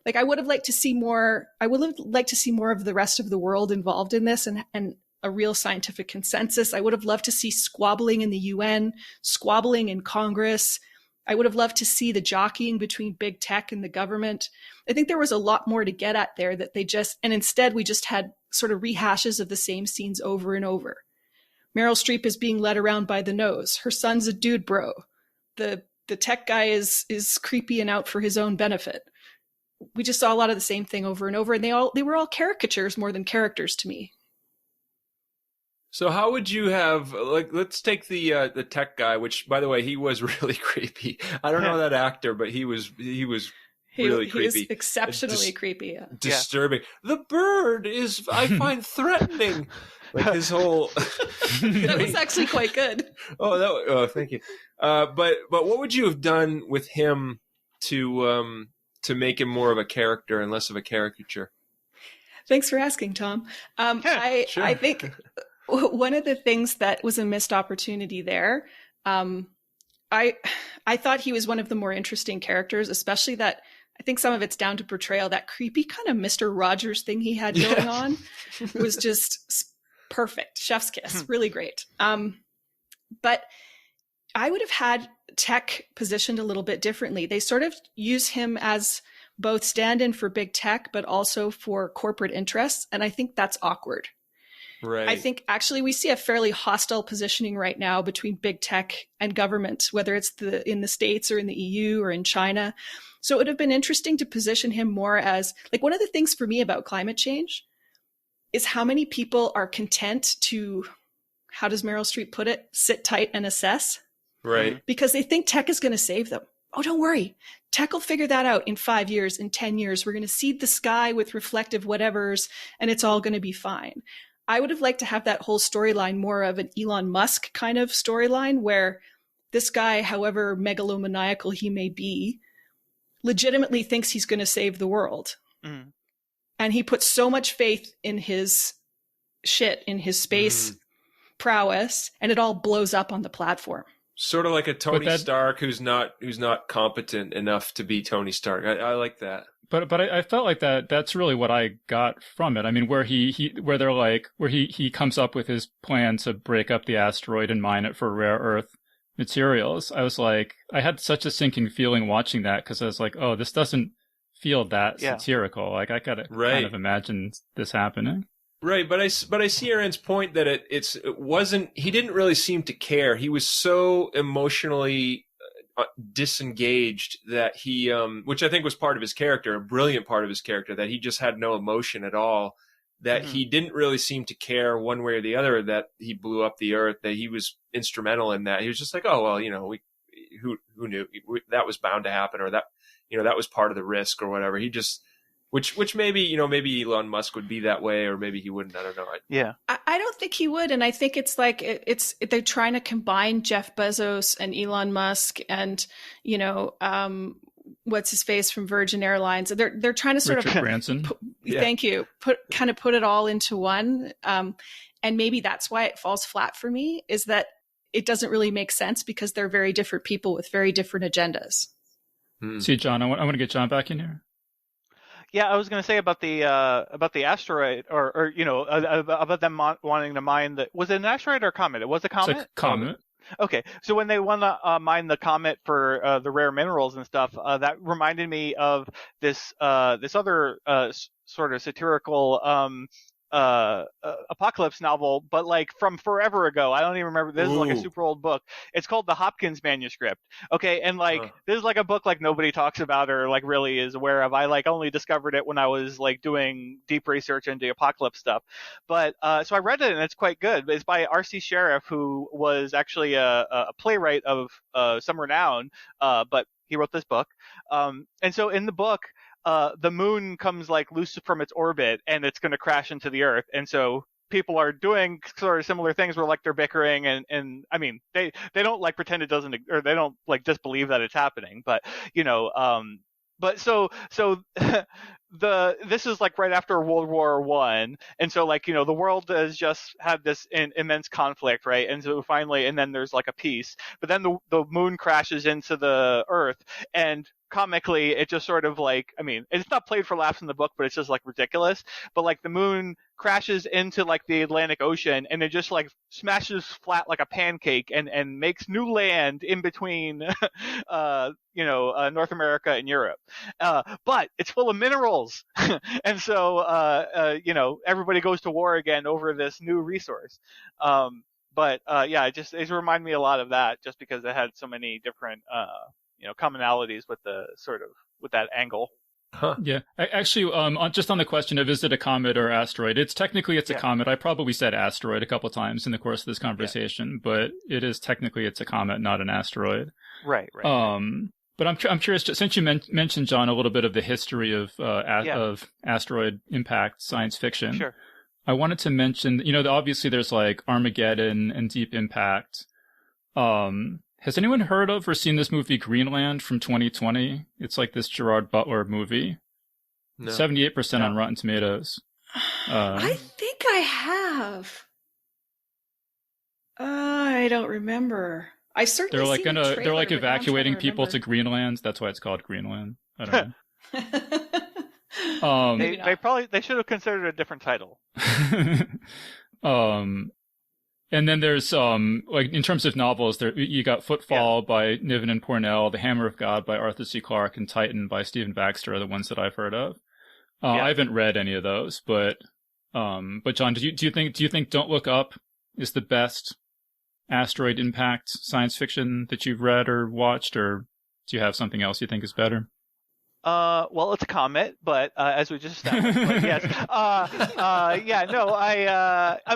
Like, I would have liked to see more. I would have liked to see more of the rest of the world involved in this and a real scientific consensus. I would have loved to see squabbling in the UN, squabbling in Congress. I would have loved to see the jockeying between big tech and the government. I think there was a lot more to get at there that and instead we just had sort of rehashes of the same scenes over and over. Meryl Streep is being led around by the nose. Her son's a dude bro. The tech guy is creepy and out for his own benefit. We just saw a lot of the same thing over and over, and they were all caricatures more than characters to me. So how would you have, like, let's take the tech guy, which, by the way, he was really creepy. I don't know that actor, but he was really creepy. He was exceptionally creepy. Yeah. Disturbing. The bird is, I find, threatening. Like his whole. That was actually quite good. Oh, thank you. But what would you have done with him to make him more of a character and less of a caricature? Thanks for asking, Tom. Sure. I think one of the things that was a missed opportunity there, I thought he was one of the more interesting characters, especially that I think some of it's down to portrayal. That creepy kind of Mr. Rogers thing he had going on was just perfect. Chef's kiss. Really great. But I would have had tech positioned a little bit differently. They sort of use him as both stand-in for big tech, but also for corporate interests. And I think that's awkward. Right. I think actually we see a fairly hostile positioning right now between big tech and government, whether it's in the States or in the EU or in China. So it would have been interesting to position him more as, like, one of the things for me about climate change is how many people are content to, how does Meryl Streep put it, sit tight and assess? Right. Because they think tech is going to save them. Oh, don't worry. Tech will figure that out in 5 years, in 10 years. We're going to seed the sky with reflective whatevers, and it's all going to be fine. I would have liked to have that whole storyline more of an Elon Musk kind of storyline where this guy, however megalomaniacal he may be, legitimately thinks he's going to save the world. Mm. And he puts so much faith in his shit, in his space prowess, and it all blows up on the platform. Sort of like a Tony Stark who's not competent enough to be Tony Stark. I like that. But I felt like that's really what I got from it. I mean, where he comes up with his plan to break up the asteroid and mine it for rare earth materials. I was like, I had such a sinking feeling watching that because I was like, oh, this doesn't feel that satirical. Like I gotta kind of imagine this happening. Right, but I see Erin's point that it wasn't. He didn't really seem to care. He was so emotionally disengaged that he, which I think was part of his character, a brilliant part of his character, that he just had no emotion at all. That he didn't really seem to care one way or the other that he blew up the Earth. That he was instrumental in that. He was just like, oh well, who knew that was bound to happen, or that that was part of the risk or whatever. He just. Which maybe, maybe Elon Musk would be that way, or maybe he wouldn't. I don't know. Yeah. I don't think he would. And I think it's like, they're trying to combine Jeff Bezos and Elon Musk and, what's his face from Virgin Airlines. They're trying to sort Richard Branson. Thank you. Put it all into one. And maybe that's why it falls flat for me, is that it doesn't really make sense because they're very different people with very different agendas. See, John, I want to get John back in here. Yeah, I was going to say about the asteroid, or about them wanting to mine was it an asteroid or a comet? It was a comet. It's a comet. Okay, so when they want to mine the comet for the rare minerals and stuff, that reminded me of this other sort of satirical apocalypse novel, but like from forever ago. I don't even remember. This is like a super old book. It's called the Hopkins Manuscript. Okay, and like this is like a book like nobody talks about or like really is aware of. I like only discovered it when I was like doing deep research into apocalypse stuff. But so I read it and it's quite good. It's by R.C. Sheriff, who was actually a playwright of some renown, but he wrote this book. And so in the book, the moon comes like loose from its orbit and it's going to crash into the Earth. And so people are doing sort of similar things where like they're bickering and I mean, they don't like pretend it doesn't, or they don't like disbelieve that it's happening, but but so this is like right after World War I, and so like the world has just had this immense conflict, right? And so finally, and then there's like a peace, but then the moon crashes into the Earth, and comically it just sort of like, I mean, it's not played for laughs in the book, but it's just like ridiculous. But like the moon crashes into like the Atlantic Ocean and it just like smashes flat like a pancake and makes new land in between North America and Europe, but it's full of minerals. And so everybody goes to war again over this new resource. But it reminded me a lot of that, just because it had so many different commonalities with that angle. Huh. Yeah, actually, just on the question of is it a comet or asteroid, it's a comet. I probably said asteroid a couple times in the course of this conversation, but it's a comet, not an asteroid. Right. But I'm curious, since you mentioned, John, a little bit of the history of asteroid impact science fiction. Sure. I wanted to mention, obviously there's like Armageddon and Deep Impact. Has anyone heard of or seen this movie Greenland from 2020? It's like this Gerard Butler movie. No. 78% on Rotten Tomatoes. I think I have. I don't remember. I certainly they're like they're like evacuating people to Greenland. That's why it's called Greenland. I don't know. They should have considered a different title. And then there's like in terms of novels, there you got Footfall by Niven and Pornell, The Hammer of God by Arthur C. Clarke, and Titan by Stephen Baxter are the ones that I've heard of. I haven't read any of those, but John, do you think Don't Look Up is the best asteroid impact science fiction that you've read or watched, or do you have something else you think is better? Well, it's a comet, but as we just established, but yes. I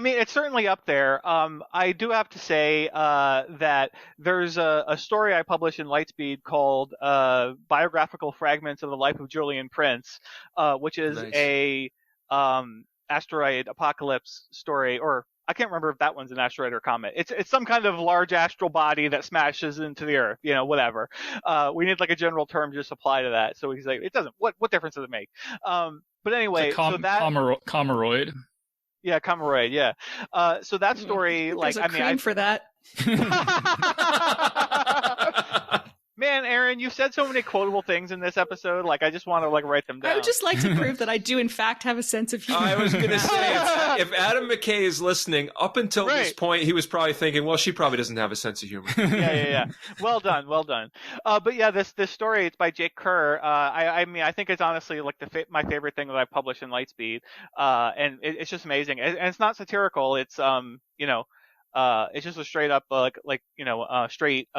mean, it's certainly up there. I do have to say that there's a story I published in Lightspeed called Biographical Fragments of the Life of Julian Prince, which is a asteroid apocalypse story, or I can't remember if that one's an asteroid or comet. It's some kind of large astral body that smashes into the Earth, whatever. We need like a general term just apply to that. So he's like, it doesn't. What difference does it make? But anyway, so that Comeroid. Yeah, Comeroid. Yeah. So that story, There's a cream for that. Man, Erin, you've said so many quotable things in this episode. Like, I just want to write them down. I would just like to prove that I do, in fact, have a sense of humor. I was going to say, if Adam McKay is listening, up until this point, he was probably thinking, well, she probably doesn't have a sense of humor. Yeah. Well done. But yeah, this story, it's by Jake Kerr. I mean, I think it's honestly like my favorite thing that I've published in Lightspeed. And it's just amazing. And it's not satirical. It's it's just a straight up straight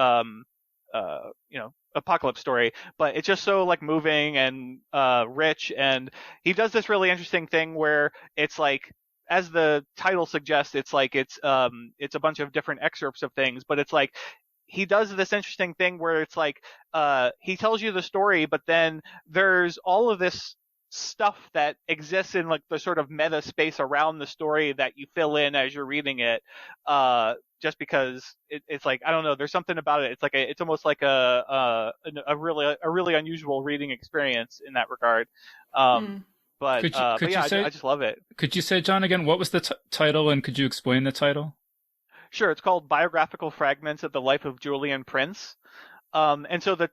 apocalypse story, but it's just so like moving and rich. And he does this really interesting thing where it's like, as the title suggests, it's like it's a bunch of different excerpts of things, but it's like he does this interesting thing where it's like he tells you the story, but then there's all of this stuff that exists in like the sort of meta space around the story that you fill in as you're reading it, just because it's like, I don't know, there's something about it. It's like it's almost like a really unusual reading experience in that regard. But I just love it. Could you say, John, again, what was the title, and could you explain the title? Sure, it's called Biographical Fragments of the Life of Julian Prince. And so the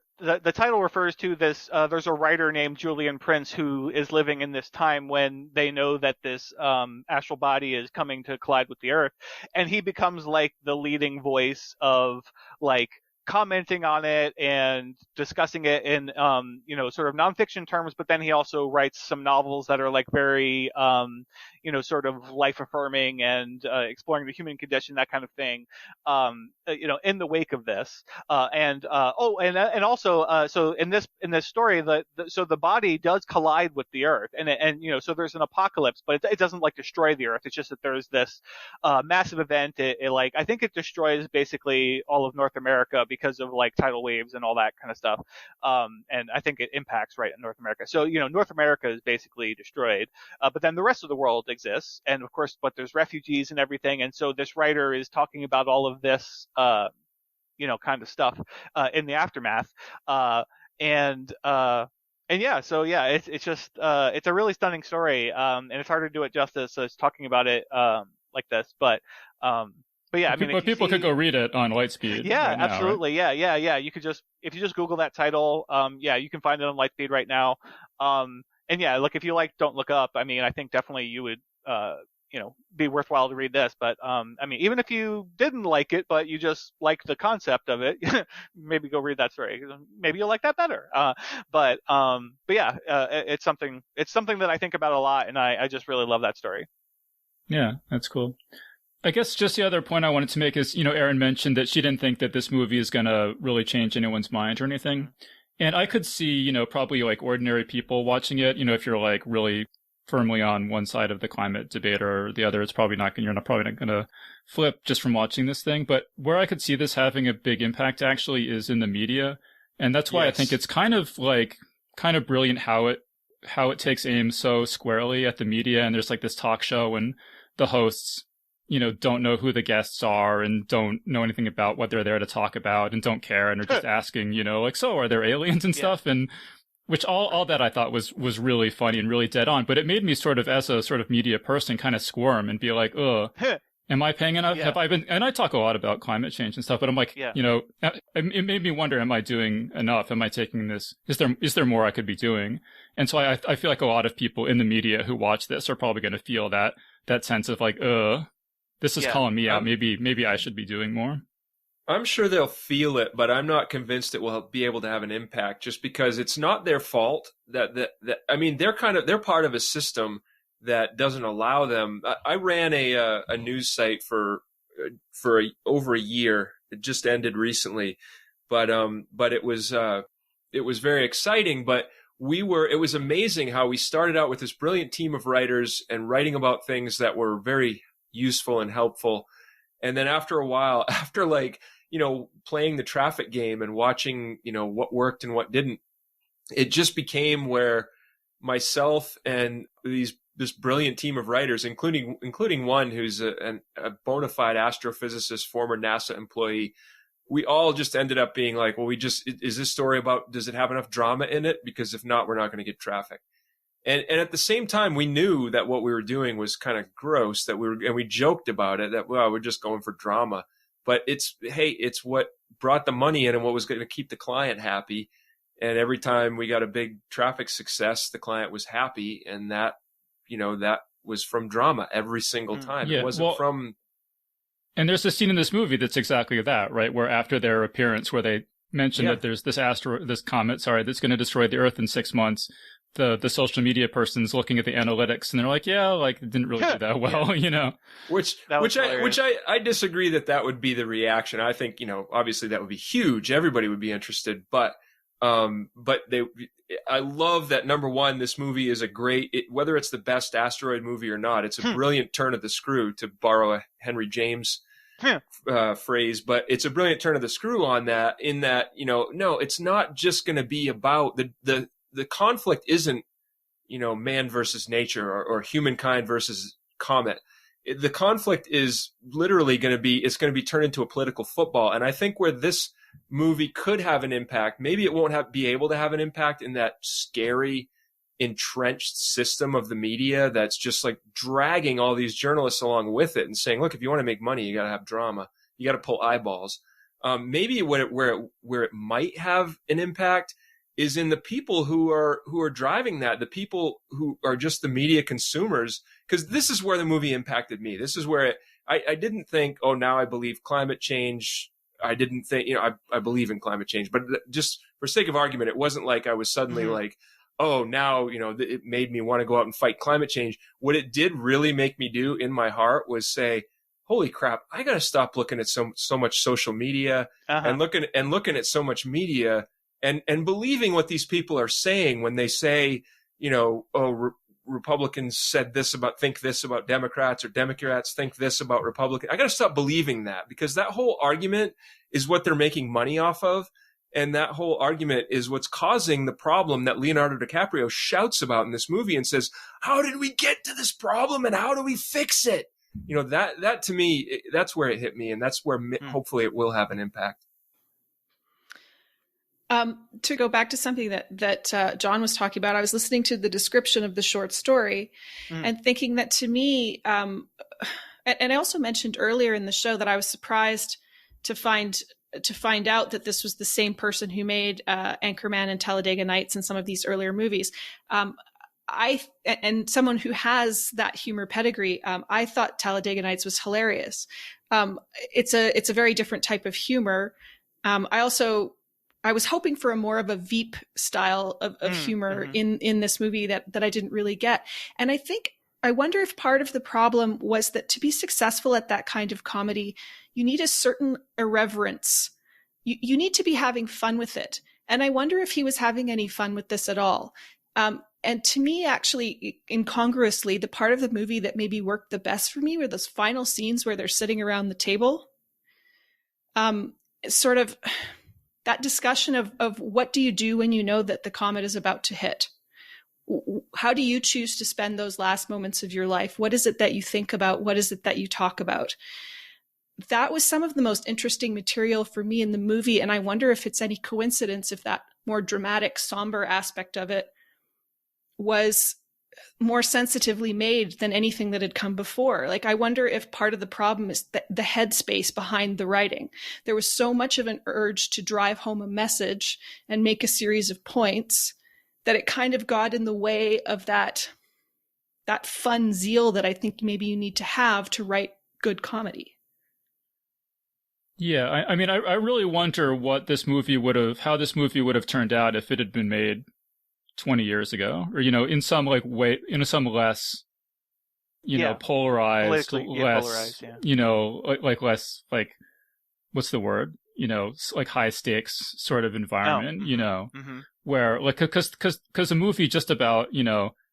title refers to this, there's a writer named Julian Prince who is living in this time when they know that this astral body is coming to collide with the Earth, and he becomes like the leading voice of like commenting on it and discussing it in sort of nonfiction terms, but then he also writes some novels that are like very sort of life affirming and exploring the human condition, that kind of thing, in the wake of this. And also so in this story, the body does collide with the Earth, and so there's an apocalypse, but it doesn't like destroy the Earth. It's just that there's this massive event. It like, I think it destroys basically all of North America because of like tidal waves and all that kind of stuff. And I think it impacts right in North America. So, North America is basically destroyed, but then the rest of the world exists. And of course, but there's refugees and everything. And so this writer is talking about all of this, kind of stuff, in the aftermath. It's just, it's a really stunning story. And it's hard to do it justice as talking about it, like this, but yeah, I mean, but people could go read it on Lightspeed. Yeah, right now, absolutely. Right? Yeah. You could if you just Google that title, you can find it on Lightspeed right now. And yeah, look, if you like Don't Look Up, I mean, I think definitely you would, be worthwhile to read this. But I mean, even if you didn't like it, but you just like the concept of it, maybe go read that story. Maybe you'll like that better. But yeah, it's something that I think about a lot, and I just really love that story. Yeah, that's cool. I guess just the other point I wanted to make is, Erin mentioned that she didn't think that this movie is going to really change anyone's mind or anything. And I could see, probably like ordinary people watching it, if you're like really firmly on one side of the climate debate or the other, you're probably not going to flip just from watching this thing. But where I could see this having a big impact actually is in the media. And that's why I think it's kind of brilliant how it takes aim so squarely at the media. And there's like this talk show and the hosts, don't know who the guests are and don't know anything about what they're there to talk about and don't care and are just asking, so are there aliens and stuff? And which all that I thought was really funny and really dead on. But it made me sort of, as a sort of media person, kind of squirm and be like, am I paying enough? Have I been? And I talk a lot about climate change and stuff, but I'm like, it made me wonder, am I doing enough? Am I taking this? Is there more I could be doing? And so I feel like a lot of people in the media who watch this are probably going to feel that sense of like, this is calling me out. Maybe I should be doing more. I'm sure they'll feel it, but I'm not convinced it will be able to have an impact, just because it's not their fault that I mean, they're part of a system that doesn't allow them. I ran a news site for over a year. It just ended recently, but it was very exciting. But it was amazing how we started out with this brilliant team of writers and writing about things that were very useful and helpful. And then after a while, after playing the traffic game and watching, what worked and what didn't, it just became where myself and this brilliant team of writers, including one who's a bona fide astrophysicist, former NASA employee, we all just ended up being like, well, is this story about, does it have enough drama in it? Because if not, we're not going to get traffic. And at the same time, we knew that what we were doing was kind of gross, and we joked about it, that, well, we're just going for drama. But it's what brought the money in and what was going to keep the client happy. And every time we got a big traffic success, the client was happy. And that was from drama every single time. Yeah, it wasn't from. And there's a scene in this movie that's exactly that, right? Where after their appearance, where they mention that there's this comet, that's going to destroy the Earth in 6 months. The social media person's looking at the analytics and they're like, it didn't really do that well, Which I disagree that would be the reaction. I think, obviously that would be huge. Everybody would be interested, but I love that, number one, this movie is whether it's the best asteroid movie or not, it's a brilliant turn of the screw, to borrow a Henry James phrase, but it's a brilliant turn of the screw on that, in that, no, it's not just going to be about the conflict isn't, man versus nature or humankind versus comet. The conflict is literally going to be turned into a political football. And I think where this movie could have an impact, maybe it won't be able to have an impact in that scary, entrenched system of the media that's just like dragging all these journalists along with it and saying, look, if you want to make money, you got to have drama. You got to pull eyeballs. Maybe where it might have an impact is in the people who are driving that, the people who are just the media consumers, because this is where the movie impacted me. This is where I didn't think, oh, now I believe climate change. I didn't think, I believe in climate change, but just for sake of argument, it wasn't like I was suddenly like, oh, now, it made me want to go out and fight climate change. What it did really make me do in my heart was say, holy crap, I got to stop looking at so much social media and looking at so much media and believing what these people are saying when they say, Republicans think this about Democrats, or Democrats think this about Republicans. I got to stop believing that, because that whole argument is what they're making money off of. And that whole argument is what's causing the problem that Leonardo DiCaprio shouts about in this movie and says, how did we get to this problem and how do we fix it? That to me, that's where it hit me. And that's where hopefully it will have an impact. To go back to something that John was talking about, I was listening to the description of the short story and thinking that, to me, and I also mentioned earlier in the show that I was surprised to find out that this was the same person who made Anchorman and Talladega Nights and some of these earlier movies. And someone who has that humor pedigree, I thought Talladega Nights was hilarious. It's a very different type of humor. I was hoping for a more of a Veep style of humor in this movie that I didn't really get. And I wonder if part of the problem was that to be successful at that kind of comedy, you need a certain irreverence. You need to be having fun with it. And I wonder if he was having any fun with this at all. And to me, actually, incongruously, the part of the movie that maybe worked the best for me were those final scenes where they're sitting around the table. Sort of that discussion of what do you do when you know that the comet is about to hit? How do you choose to spend those last moments of your life? What is it that you think about? What is it that you talk about? That was some of the most interesting material for me in the movie. And I wonder if it's any coincidence if that more dramatic, somber aspect of it was more sensitively made than anything that had come before. Like, I wonder if part of the problem is the headspace behind the writing. There was so much of an urge to drive home a message and make a series of points that it kind of got in the way of that fun zeal that I think maybe you need to have to write good comedy. Yeah, I mean, I really wonder what how this movie would have turned out if it had been made 20 years ago, or in some way, some less, polarized, polarized, less like, what's the word? Like high stakes sort of environment, where like, because a movie just about,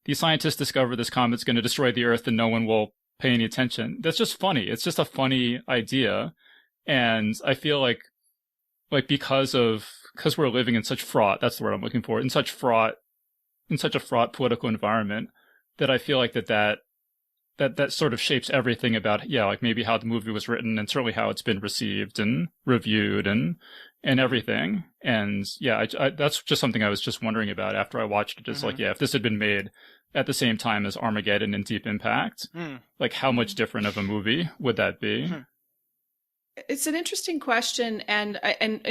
these scientists discover this comet's going to destroy the Earth and no one will pay any attention. That's just funny. It's just a funny idea. And I feel like because we're living in such that's the word I'm looking for, in such a fraught political environment, that I feel like that sort of shapes everything about, like maybe how the movie was written and certainly how it's been received and reviewed and everything. And that's just something I was just wondering about after I watched it. Is like, if this had been made at the same time as Armageddon and Deep Impact, like how much different of a movie would that be? It's an interesting question, and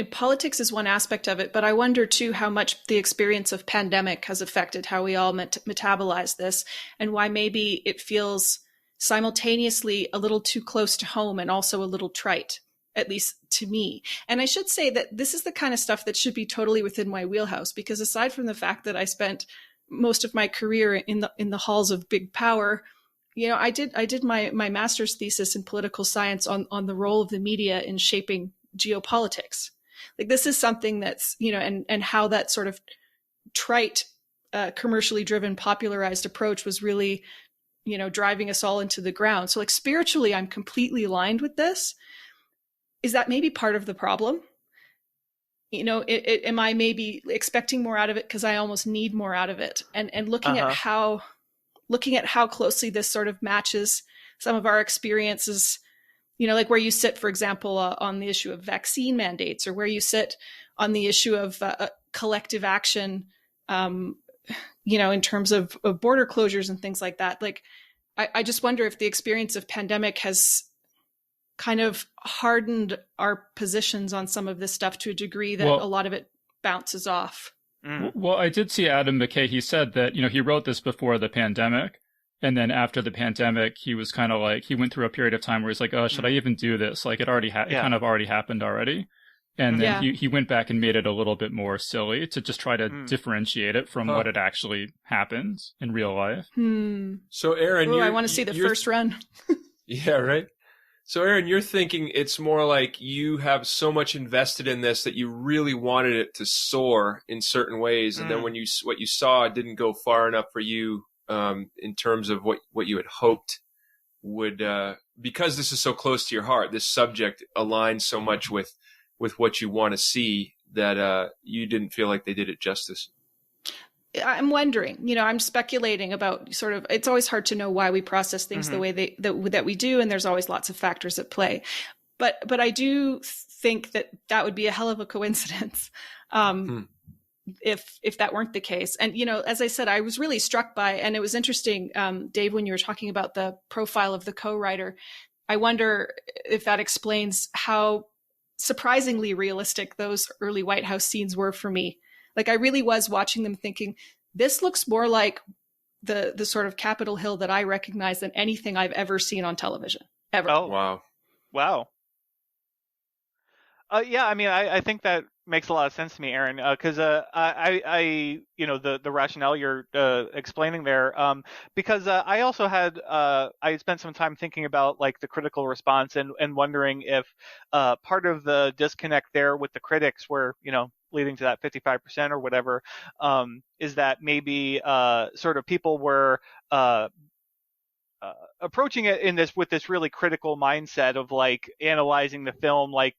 politics is one aspect of it, but I wonder too how much the experience of pandemic has affected how we all metabolize this, and why maybe it feels simultaneously a little too close to home and also a little trite, at least to me. And I should say that this is the kind of stuff that should be totally within my wheelhouse, because aside from the fact that I spent most of my career in the halls of big power, I did my master's thesis in political science on the role of the media in shaping geopolitics. Like, this is something that's, and how that sort of trite, commercially driven, popularized approach was really, driving us all into the ground. So like spiritually, I'm completely aligned with this. Is that maybe part of the problem? Am I maybe expecting more out of it because I almost need more out of it? And looking at how closely this sort of matches some of our experiences, like where you sit, for example, on the issue of vaccine mandates, or where you sit on the issue of collective action, in terms of border closures and things like that. Like, I just wonder if the experience of pandemic has kind of hardened our positions on some of this stuff to a degree that a lot of it bounces off. Well, I did see Adam McKay. He said that, he wrote this before the pandemic. And then after the pandemic, he was kind of like, he went through a period of time where he's like, oh, should I even do this? Like, it already it kind of already happened already. And then he went back and made it a little bit more silly to just try to differentiate it from what had actually happened in real life. So, Erin, I want to see the first run. Yeah, right. So, Erin, you're thinking it's more like you have so much invested in this that you really wanted it to soar in certain ways, and then when what you saw didn't go far enough for you in terms of what you had hoped would, because this is so close to your heart, this subject aligns so much with what you want to see that you didn't feel like they did it justice. I'm wondering, I'm speculating about sort of, it's always hard to know why we process things the way that we do. And there's always lots of factors at play, but I do think that would be a hell of a coincidence. If that weren't the case. And, as I said, I was really struck by, and it was interesting, Dave, when you were talking about the profile of the co-writer, I wonder if that explains how surprisingly realistic those early White House scenes were for me. Like, I really was watching them thinking, this looks more like the sort of Capitol Hill that I recognize than anything I've ever seen on television, ever. Oh, wow. Yeah, I mean, I think that makes a lot of sense to me, Erin, because I the rationale you're explaining there, because I also had I spent some time thinking about like the critical response and wondering if part of the disconnect there with the critics were, leading to that 55% or whatever, is that maybe sort of people were approaching it with this really critical mindset of like analyzing the film, like,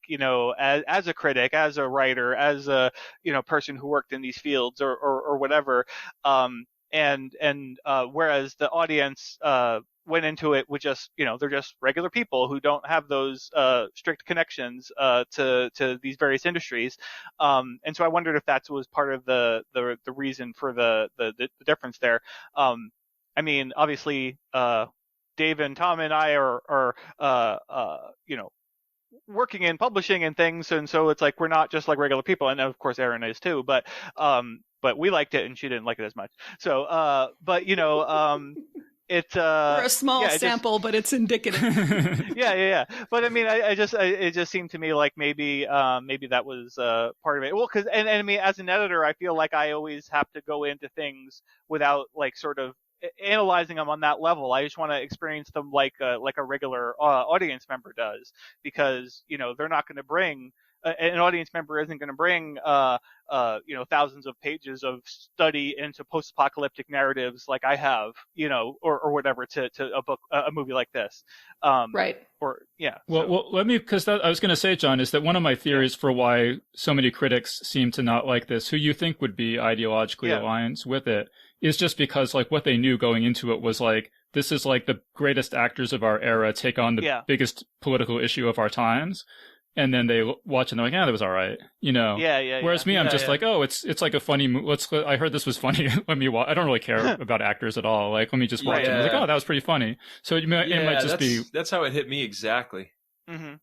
as a critic, as a writer, as a, person who worked in these fields or whatever. And whereas the audience, went into it with just, they're just regular people who don't have those strict connections to these various industries, and so I wondered if that was part of the reason for the difference there. I mean, obviously, Dave and Tom and I are working in publishing and things, and so it's like we're not just like regular people, and of course Erin is too, but we liked it and she didn't like it as much. So, but It's or a small sample, but it's indicative. Yeah. But I mean, it just seemed to me like maybe that was part of it. Well, because and I mean, as an editor, I feel like I always have to go into things without like sort of analyzing them on that level. I just want to experience them like a regular audience member does, because they're not going to bring. An audience member isn't going to bring, thousands of pages of study into post-apocalyptic narratives like I have, or whatever to a movie like this. Right. Or yeah. Well, let me, because I was going to say, John, is that one of my theories for why so many critics seem to not like this, who you think would be ideologically aligned with it, is just because like what they knew going into it was like, this is like the greatest actors of our era take on the biggest political issue of our times. And then they watch and they're like, that was all right, Yeah. Whereas me, I'm just like, oh, it's like a funny. I heard this was funny. Let me watch. I don't really care about actors at all. Like, let me just watch it. I was like, oh, that was pretty funny. So it might just be. That's how it hit me exactly. Mm-hmm.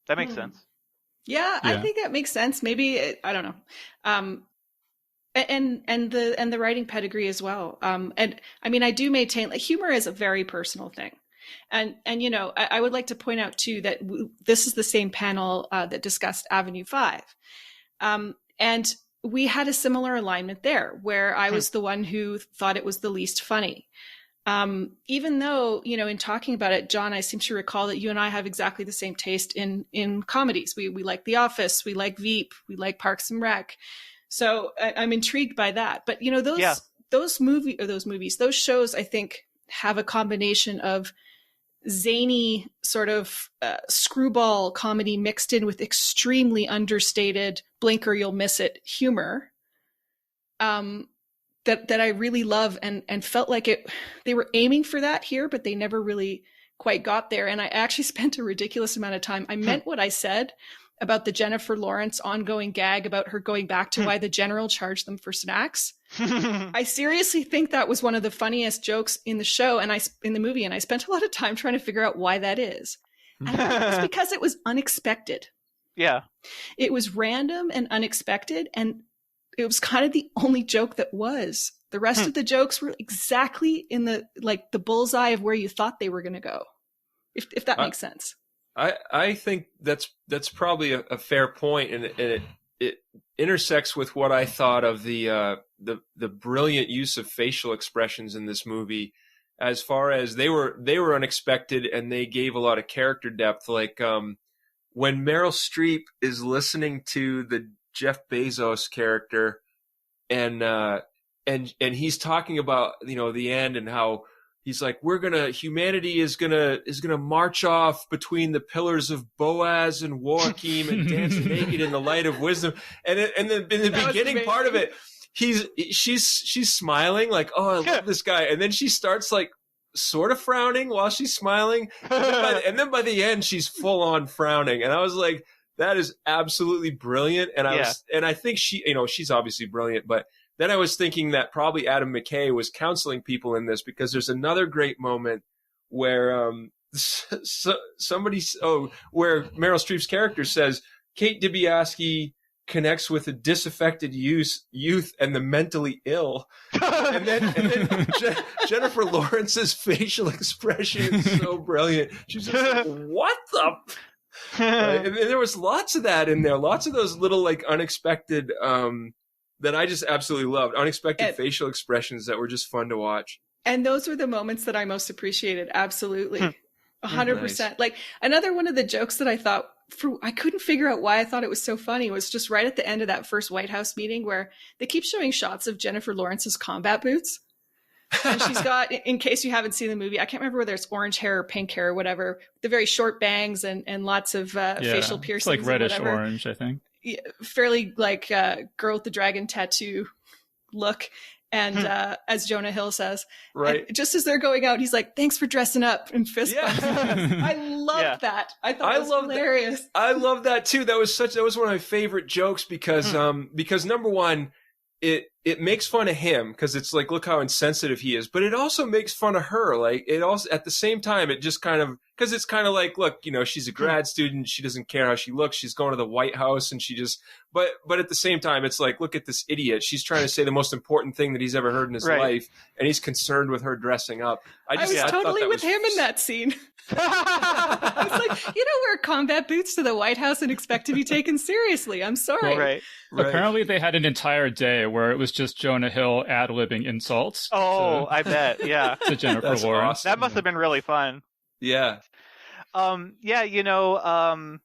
That makes sense. Yeah, I think that makes sense. Maybe I don't know. And the writing pedigree as well. And I mean, I do maintain like humor is a very personal thing. And I would like to point out, too, that this is the same panel that discussed Avenue 5. And we had a similar alignment there, where I was the one who thought it was the least funny. Even though, in talking about it, John, I seem to recall that you and I have exactly the same taste in comedies. We like The Office, we like Veep, we like Parks and Rec. So I'm intrigued by that. But, those shows, I think, have a combination of zany sort of screwball comedy mixed in with extremely understated blink or you'll miss it humor that I really love and felt like they were aiming for that here, but they never really quite got there. And I actually spent a ridiculous amount of time. I meant what I said about the Jennifer Lawrence ongoing gag about her going back to why the general charged them for snacks. I seriously think that was one of the funniest jokes in the show and in the movie. And I spent a lot of time trying to figure out why that is. And it's because it was unexpected. Yeah. It was random and unexpected. And it was kind of the only joke that was. The rest of the jokes were exactly in the bullseye of where you thought they were going to go. If that makes sense. I think that's probably a fair point, and it intersects with what I thought of the brilliant use of facial expressions in this movie, as far as they were unexpected and they gave a lot of character depth. Like when Meryl Streep is listening to the Jeff Bezos character, and he's talking about the end and how. He's like, humanity is gonna march off between the pillars of Boaz and Joachim and dance naked in the light of wisdom. And in the beginning part of it, she's smiling like, oh, I love this guy. And then she starts like sort of frowning while she's smiling. And then by the end, she's full on frowning. And I was like, that is absolutely brilliant. And I think she's obviously brilliant, but then I was thinking that probably Adam McKay was counseling people in this, because there's another great moment where where Meryl Streep's character says Kate Dibiasky connects with the disaffected youth and the mentally ill, and then Jennifer Lawrence's facial expression is so brilliant. She's just like, what the? And there was lots of that in there, lots of those little like unexpected. That I just absolutely loved. Unexpected facial expressions that were just fun to watch. And those were the moments that I most appreciated. Absolutely. 100%. Like another one of the jokes that I thought I couldn't figure out why I thought it was so funny was just right at the end of that first White House meeting where they keep showing shots of Jennifer Lawrence's combat boots. And she's got, in case you haven't seen the movie, I can't remember whether it's orange hair or pink hair or whatever, the very short bangs and lots of facial piercings. It's like reddish orange, I think. Fairly like girl with the dragon tattoo look. And as Jonah Hill says, right, just as they're going out, he's like, thanks for dressing up, and fist bumps. I loved that. I thought it was hilarious. I love that too. That was one of my favorite jokes because number one, it makes fun of him because it's like, look how insensitive he is, but it also makes fun of her. Like, it also, at the same time, it just kind of, because it's kind of like, look, you know, she's a grad student, she doesn't care how she looks, she's going to the White House, and she just, but at the same time, it's like, look at this idiot, she's trying to say the most important thing that he's ever heard in his life, and he's concerned with her dressing up. I was totally with him in that scene. I was like, you don't wear combat boots to the White House and expect to be taken seriously. I'm sorry. Right. Apparently, they had an entire day where it was just Jonah Hill ad-libbing insults. Oh, I bet. Yeah. To Jennifer That's Lawrence. awesome. That must have been really fun. Yeah. Yeah, you know,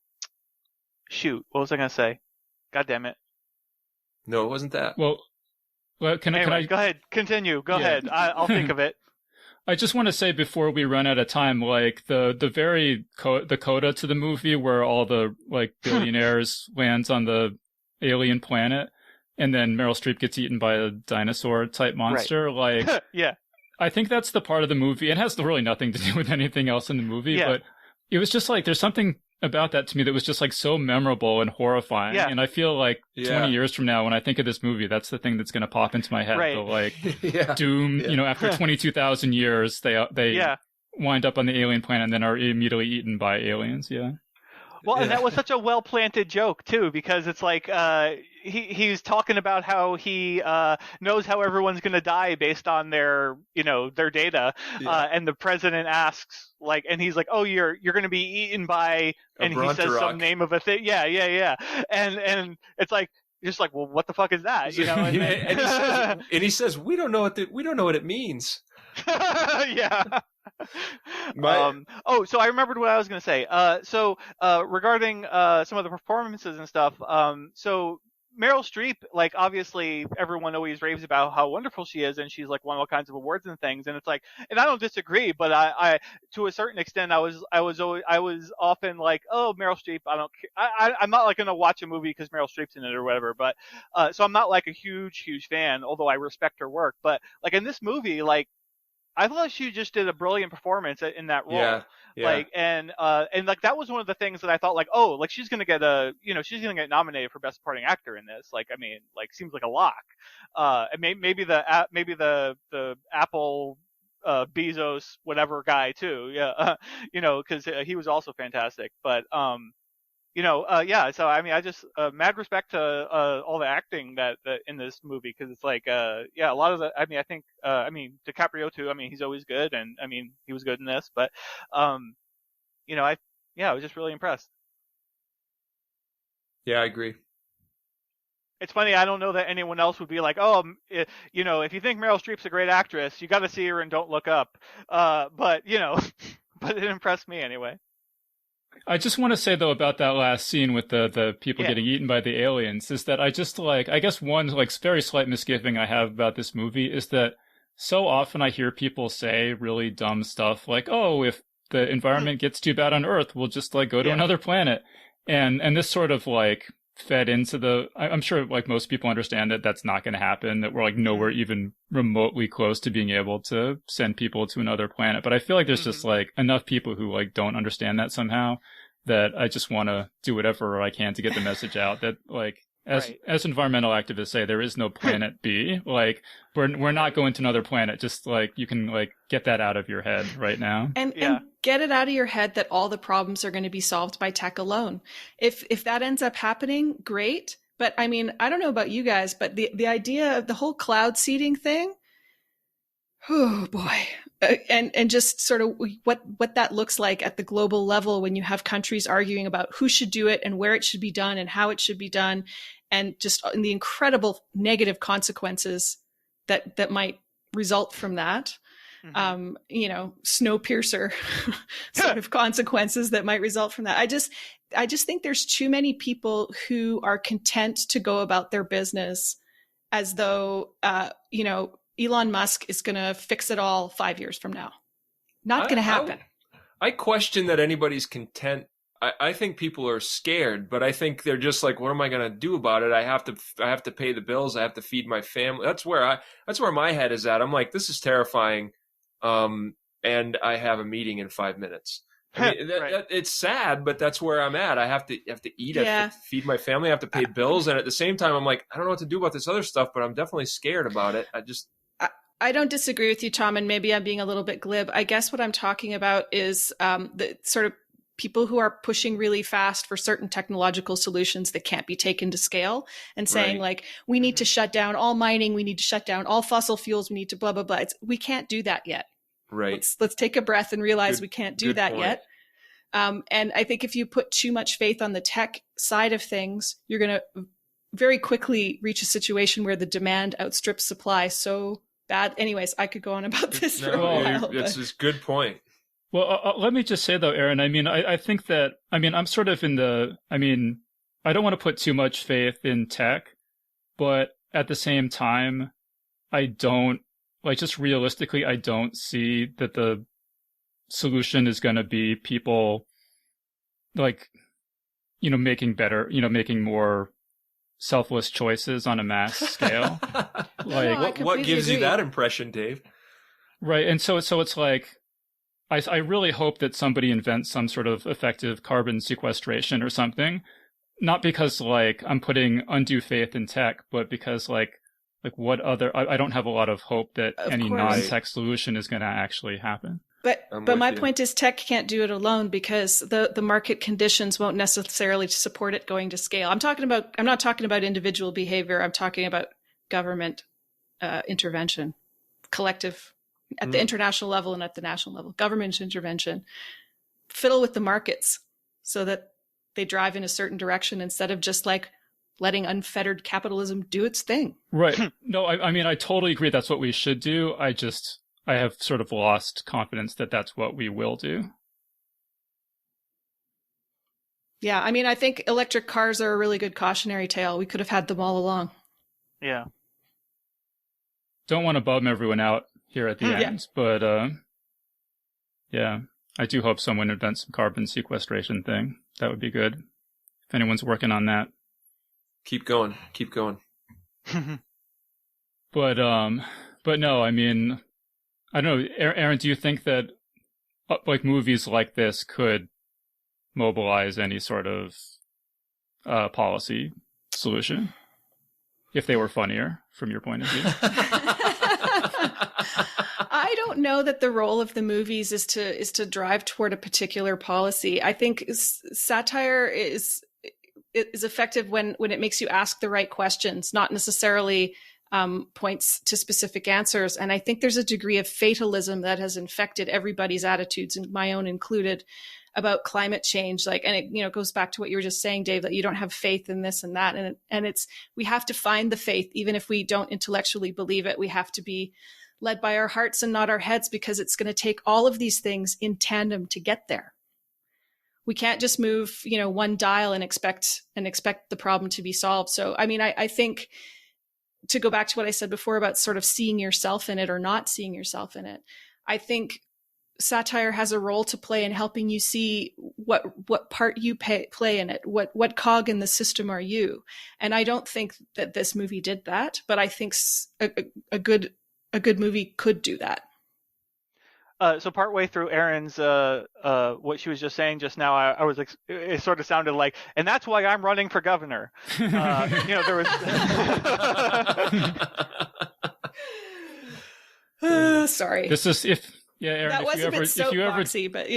shoot, what was I going to say? God damn it. No, it wasn't that. Well, can I Go ahead. Continue. Go ahead. I'll think of it. I just want to say before we run out of time, like the coda to the movie where all the like billionaires lands on the alien planet, and then Meryl Streep gets eaten by a dinosaur type monster. Right. Like, yeah, I think that's the part of the movie. It has really nothing to do with anything else in the movie, but it was just like there's something about that to me that was just like so memorable and horrifying. Yeah. And I feel like 20 years from now, when I think of this movie, that's the thing that's going to pop into my head. Right. The like doom, you know, after 22,000 years, they wind up on the alien planet and then are immediately eaten by aliens. Yeah. Well, and that was such a well-planted joke too, because it's like he's talking about how he knows how everyone's going to die based on their data, and the president asks like, and he's like, "Oh, you're going to be eaten by," and he says some name of a thing. Yeah, and it's like. Just like, well, what the fuck is that? You know, and he says, we don't know what it means. Yeah. So I remembered what I was going to say. Regarding some of the performances and stuff. So Meryl Streep, like, obviously everyone always raves about how wonderful she is, and she's like won all kinds of awards and things. And it's like, and I don't disagree, but I to a certain extent, I was often like, oh, Meryl Streep, I don't care. I'm not like going to watch a movie because Meryl Streep's in it or whatever. But so I'm not like a huge fan, although I respect her work. But like in this movie, like, I thought she just did a brilliant performance in that role. Yeah. Like, and like that was one of the things that I thought like, oh, like she's gonna get nominated for best supporting actor in this. Like, I mean, like seems like a lock. And maybe the Apple Bezos whatever guy too. Yeah. Because he was also fantastic. But so I mean, I just mad respect to all the acting that in this movie, because it's like a lot of the. I mean, I think DiCaprio too. I mean, he's always good, and I mean, he was good in this. But I was just really impressed. Yeah, I agree. It's funny. I don't know that anyone else would be like, oh, if you think Meryl Streep's a great actress, you got to see her and Don't Look Up. But but it impressed me anyway. I just want to say, though, about that last scene with the people getting eaten by the aliens, is that I just like, I guess one like very slight misgiving I have about this movie is that so often I hear people say really dumb stuff like, oh, if the environment gets too bad on Earth, we'll just like go to another planet. And this sort of like fed into I'm sure like most people understand that that's not going to happen, that we're like nowhere even remotely close to being able to send people to another planet. But I feel like there's just like enough people who like don't understand that somehow, that I just want to do whatever I can to get the message out that like, as environmental activists say, there is no planet B. Like we're not going to another planet. Just like you can like get that out of your head right now. And get it out of your head that all the problems are going to be solved by tech alone. If that ends up happening, great. But I mean, I don't know about you guys, but the idea of the whole cloud seeding thing, oh boy. And just sort of what that looks like at the global level when you have countries arguing about who should do it and where it should be done and how it should be done, and just the incredible negative consequences that might result from that. Snowpiercer sort of consequences that might result from that. I just think there's too many people who are content to go about their business as though, Elon Musk is going to fix it all 5 years from now. Not going to happen. I question that anybody's content. I think people are scared, but I think they're just like, what am I going to do about it? I have to pay the bills. I have to feed my family. That's where my head is at. I'm like, this is terrifying. And I have a meeting in 5 minutes. I mean, it's sad, but that's where I'm at. I have to eat. I have to feed my family. I have to pay bills, and at the same time, I'm like, I don't know what to do about this other stuff, but I'm definitely scared about it. I don't disagree with you, Tom, and maybe I'm being a little bit glib. I guess what I'm talking about is the sort of people who are pushing really fast for certain technological solutions that can't be taken to scale, and saying like, we need to shut down all mining, we need to shut down all fossil fuels, we need to blah blah blah. We can't do that yet. Right. Let's take a breath and realize we can't do that yet. And I think if you put too much faith on the tech side of things, you're going to very quickly reach a situation where the demand outstrips supply so bad. Anyways, I could go on about this for a while. It's a good point. Well, let me just say though, Erin, I mean, I think that, I mean, I'm sort of I don't want to put too much faith in tech, but at the same time, I don't, like, just realistically, I don't see that the solution is going to be people, like, making better, making more selfless choices on a mass scale. Like, what gives you that impression, Dave? Right. And so it's like, I really hope that somebody invents some sort of effective carbon sequestration or something. Not because, like, I'm putting undue faith in tech, but because, like what other, I don't have a lot of hope that any non-tech solution is going to actually happen. But my point is, tech can't do it alone because the market conditions won't necessarily support it going to scale. I'm not talking about individual behavior. I'm talking about government intervention, collective, at the international level and at the national level, government intervention. Fiddle with the markets so that they drive in a certain direction instead of just like letting unfettered capitalism do its thing. Right. No, I mean, I totally agree that's what we should do. I have sort of lost confidence that that's what we will do. Yeah, I mean, I think electric cars are a really good cautionary tale. We could have had them all along. Yeah. Don't want to bum everyone out here at the end, but yeah, I do hope someone invents some carbon sequestration thing. That would be good. If anyone's working on that. Keep going. But no, I mean, I don't know, Erin, do you think that like movies like this could mobilize any sort of policy solution if they were funnier from your point of view? I don't know that the role of the movies is to drive toward a particular policy. I think satire is effective when it makes you ask the right questions, not necessarily points to specific answers. And I think there's a degree of fatalism that has infected everybody's attitudes, and my own included, about climate change. Like, and it goes back to what you were just saying, Dave, that you don't have faith in this and that. And it's, we have to find the faith, even if we don't intellectually believe it. We have to be led by our hearts and not our heads, because it's going to take all of these things in tandem to get there. We can't just move, one dial and expect the problem to be solved. So, I mean, I think, to go back to what I said before about sort of seeing yourself in it or not seeing yourself in it, I think satire has a role to play in helping you see what part you play in it, what cog in the system are you. And I don't think that this movie did that, but I think a good movie could do that. So partway through Erin's what she was just saying just now, I was it sort of sounded like, and that's why I'm running for governor. There was. Sorry. This is Erin. That was a bit soapboxy, but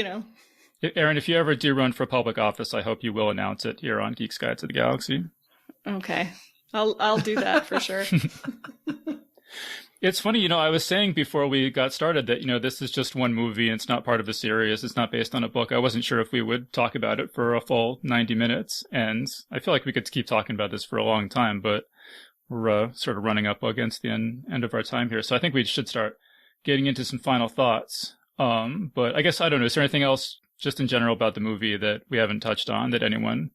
Erin, if you ever do run for public office, I hope you will announce it here on Geek's Guide to the Galaxy. Okay, I'll do that for sure. It's funny, I was saying before we got started that, this is just one movie and it's not part of a series. It's not based on a book. I wasn't sure if we would talk about it for a full 90 minutes. And I feel like we could keep talking about this for a long time, but we're sort of running up against the end of our time here. So I think we should start getting into some final thoughts. But I guess, I don't know, is there anything else just in general about the movie that we haven't touched on that anyone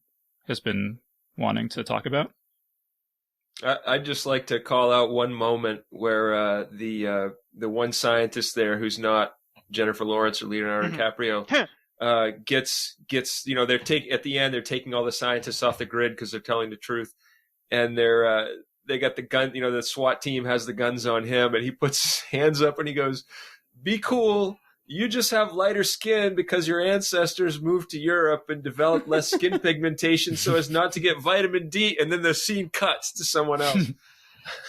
has been wanting to talk about? I'd just like to call out one moment where the one scientist there who's not Jennifer Lawrence or Leonardo DiCaprio gets at the end they're taking all the scientists off the grid because they're telling the truth, and they got the gun. The SWAT team has the guns on him, and he puts his hands up and he goes, "Be cool. you just have lighter skin because your ancestors moved to Europe and developed less skin pigmentation so as not to get vitamin D. And then the scene cuts to someone else.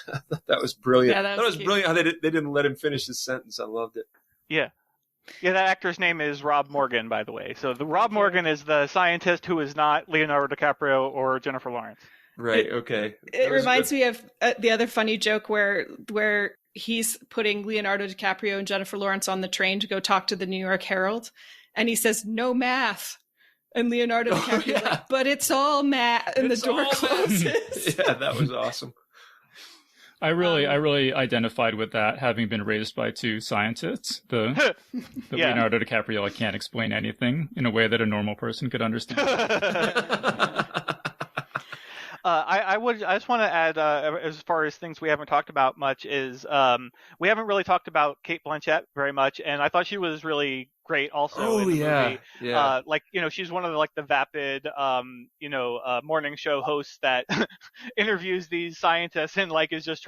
I thought that was brilliant. Yeah, that was brilliant how they didn't let him finish his sentence. I loved it. Yeah. Yeah, that actor's name is Rob Morgan, by the way. So Rob Morgan is the scientist who is not Leonardo DiCaprio or Jennifer Lawrence. Right, okay. It reminds me of the other funny joke where he's putting Leonardo DiCaprio and Jennifer Lawrence on the train to go talk to the New York Herald. And he says, no math. And Leonardo DiCaprio, like, but it's all math. And the door closes. Yeah, that was awesome. I really identified with that, having been raised by two scientists. The Leonardo DiCaprio, I can't explain anything in a way that a normal person could understand. I just want to add, as far as things we haven't talked about much, is we haven't really talked about Cate Blanchett very much, and I thought she was really great also in the movie. Yeah. Like, she's one of the vapid, morning show hosts that interviews these scientists and is just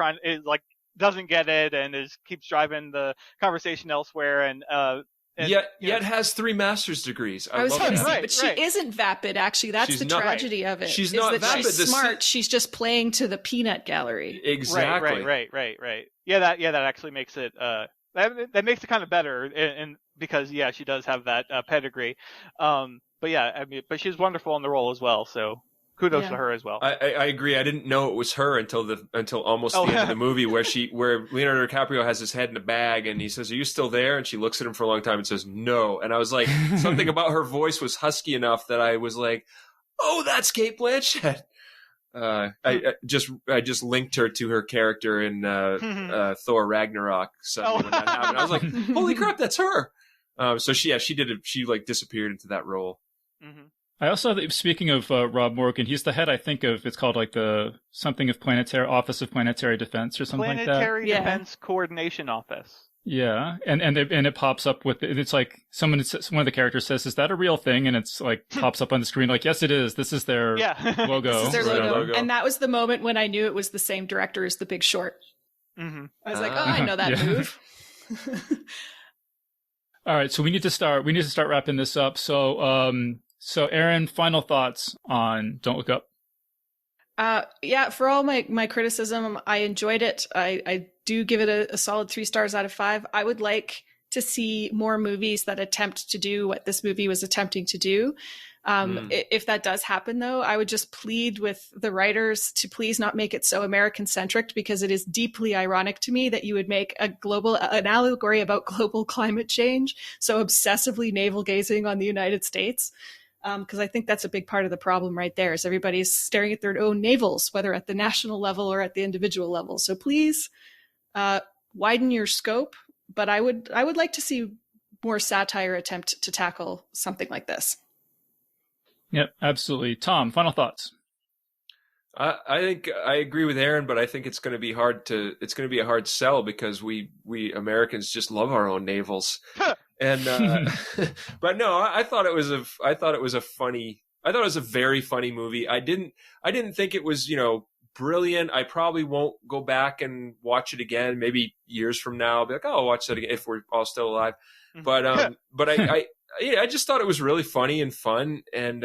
doesn't get it and keeps driving the conversation elsewhere and yet has 3 master's degrees. I was going to say, Right, but she isn't vapid, actually. That's She's the not. tragedy of it. She's is not that vapid. She's smart. She's just playing to the peanut gallery. Exactly. Right. Yeah, that actually makes it that makes it kind of better, and because she does have that pedigree. But she's wonderful in the role as well. So kudos to her as well. I agree. I didn't know it was her until almost the end of the movie where Leonardo DiCaprio has his head in a bag and he says, "Are you still there?" And she looks at him for a long time and says, "No." And I was like, something about her voice was husky enough that I was like, "Oh, that's Cate Blanchett." I just linked her to her character in Thor Ragnarok. Suddenly when that happened, I was like, "Holy crap, that's her!" So she did it. She disappeared into that role. Mm-hmm. I also, speaking of Rob Morgan, he's the head, I think, of, it's called the something of Planetary Office of Planetary Defense or something like that. Planetary Defense Coordination Office. Yeah, and it pops up with, it's like one of the characters says, "Is that a real thing?" And it's pops up on the screen like, "Yes, it is. This is their logo." This is their logo. And that was the moment when I knew it was the same director as The Big Short. Mm-hmm. I was like, "Oh, I know that move." All right, so we need to start wrapping this up. So Erin, final thoughts on Don't Look Up. For all my criticism, I enjoyed it. I do give it a solid 3 stars out of 5. I would like to see more movies that attempt to do what this movie was attempting to do. If that does happen, though, I would just plead with the writers to please not make it so American-centric, because it is deeply ironic to me that you would make an allegory about global climate change so obsessively navel-gazing on the United States. Because I think that's a big part of the problem right there, is everybody's staring at their own navels, whether at the national level or at the individual level. So please widen your scope. But I would like to see more satire attempt to tackle something like this. Yep, absolutely. Tom, final thoughts. I think I agree with Erin, but I think it's going to be a hard sell because we Americans just love our own navels. And but no, I thought it was a very funny movie. I didn't think it was, brilliant. I probably won't go back and watch it again. Maybe years from now, I'll be like, "Oh, I'll watch that again if we're all still alive." But I just thought it was really funny and fun, and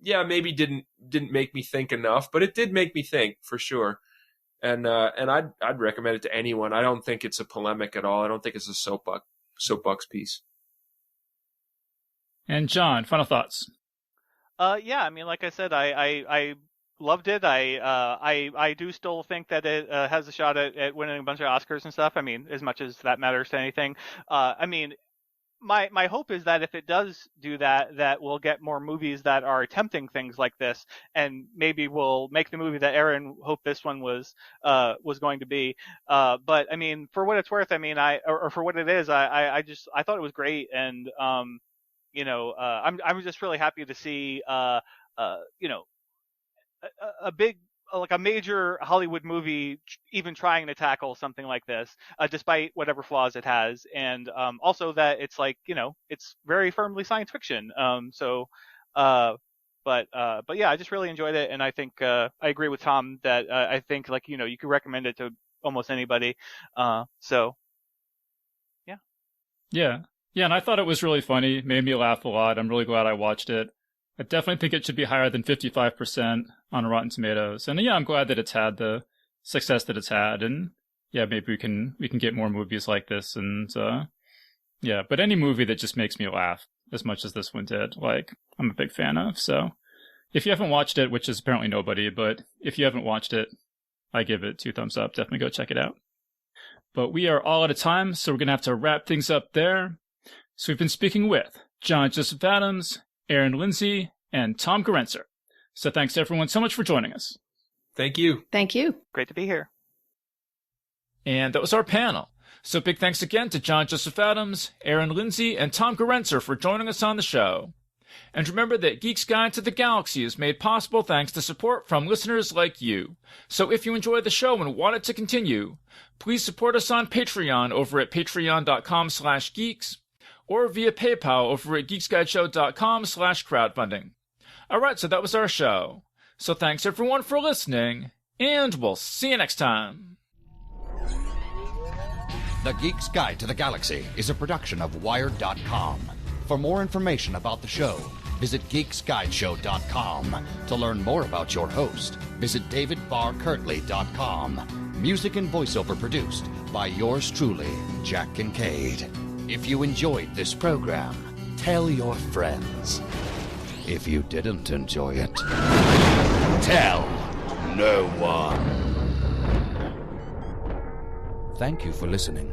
maybe didn't make me think enough, but it did make me think for sure. And I'd recommend it to anyone. I don't think it's a polemic at all. I don't think it's a soapbox piece. And John, final thoughts. Like I said, I loved it. I do still think that it has a shot at winning a bunch of Oscars and stuff. I mean, as much as that matters to anything. My hope is that if it does do that, that we'll get more movies that are attempting things like this, and maybe we'll make the movie that Erin hoped this one was going to be. But I mean, for what it's worth, or for what it is, I thought it was great, and I'm just really happy to see a major Hollywood movie even trying to tackle something like this, despite whatever flaws it has, and also that it's it's very firmly science fiction. But I just really enjoyed it, and I think I agree with Tom that I think you could recommend it to almost anybody. Yeah. Yeah, and I thought it was really funny. Made me laugh a lot. I'm really glad I watched it. I definitely think it should be higher than 55% on Rotten Tomatoes. And yeah, I'm glad that it's had the success that it's had. And yeah, maybe we can get more movies like this. And yeah, but any movie that just makes me laugh as much as this one did, like, I'm a big fan of. So if you haven't watched it, which is apparently nobody, but if you haven't watched it, I give it 2 thumbs up. Definitely go check it out. But we are all out of time, so we're going to have to wrap things up there. So we've been speaking with John Joseph Adams, Erin Lindsey, and Tom Gerencer. So thanks everyone so much for joining us. Thank you. Thank you. Great to be here. And that was our panel. So big thanks again to John Joseph Adams, Erin Lindsey, and Tom Gerencer for joining us on the show. And remember that Geek's Guide to the Galaxy is made possible thanks to support from listeners like you. So if you enjoy the show and want it to continue, please support us on Patreon over at patreon.com/geeks or via PayPal over at geeksguideshow.com/crowdfunding. Alright, so that was our show. So thanks everyone for listening, and we'll see you next time. The Geek's Guide to the Galaxy is a production of Wired.com. For more information about the show, visit geeksguideshow.com. To learn more about your host, visit davidbarrkirtley.com. Music and voiceover produced by yours truly, Jack Kincaid. If you enjoyed this program, tell your friends. If you didn't enjoy it, tell no one. Thank you for listening.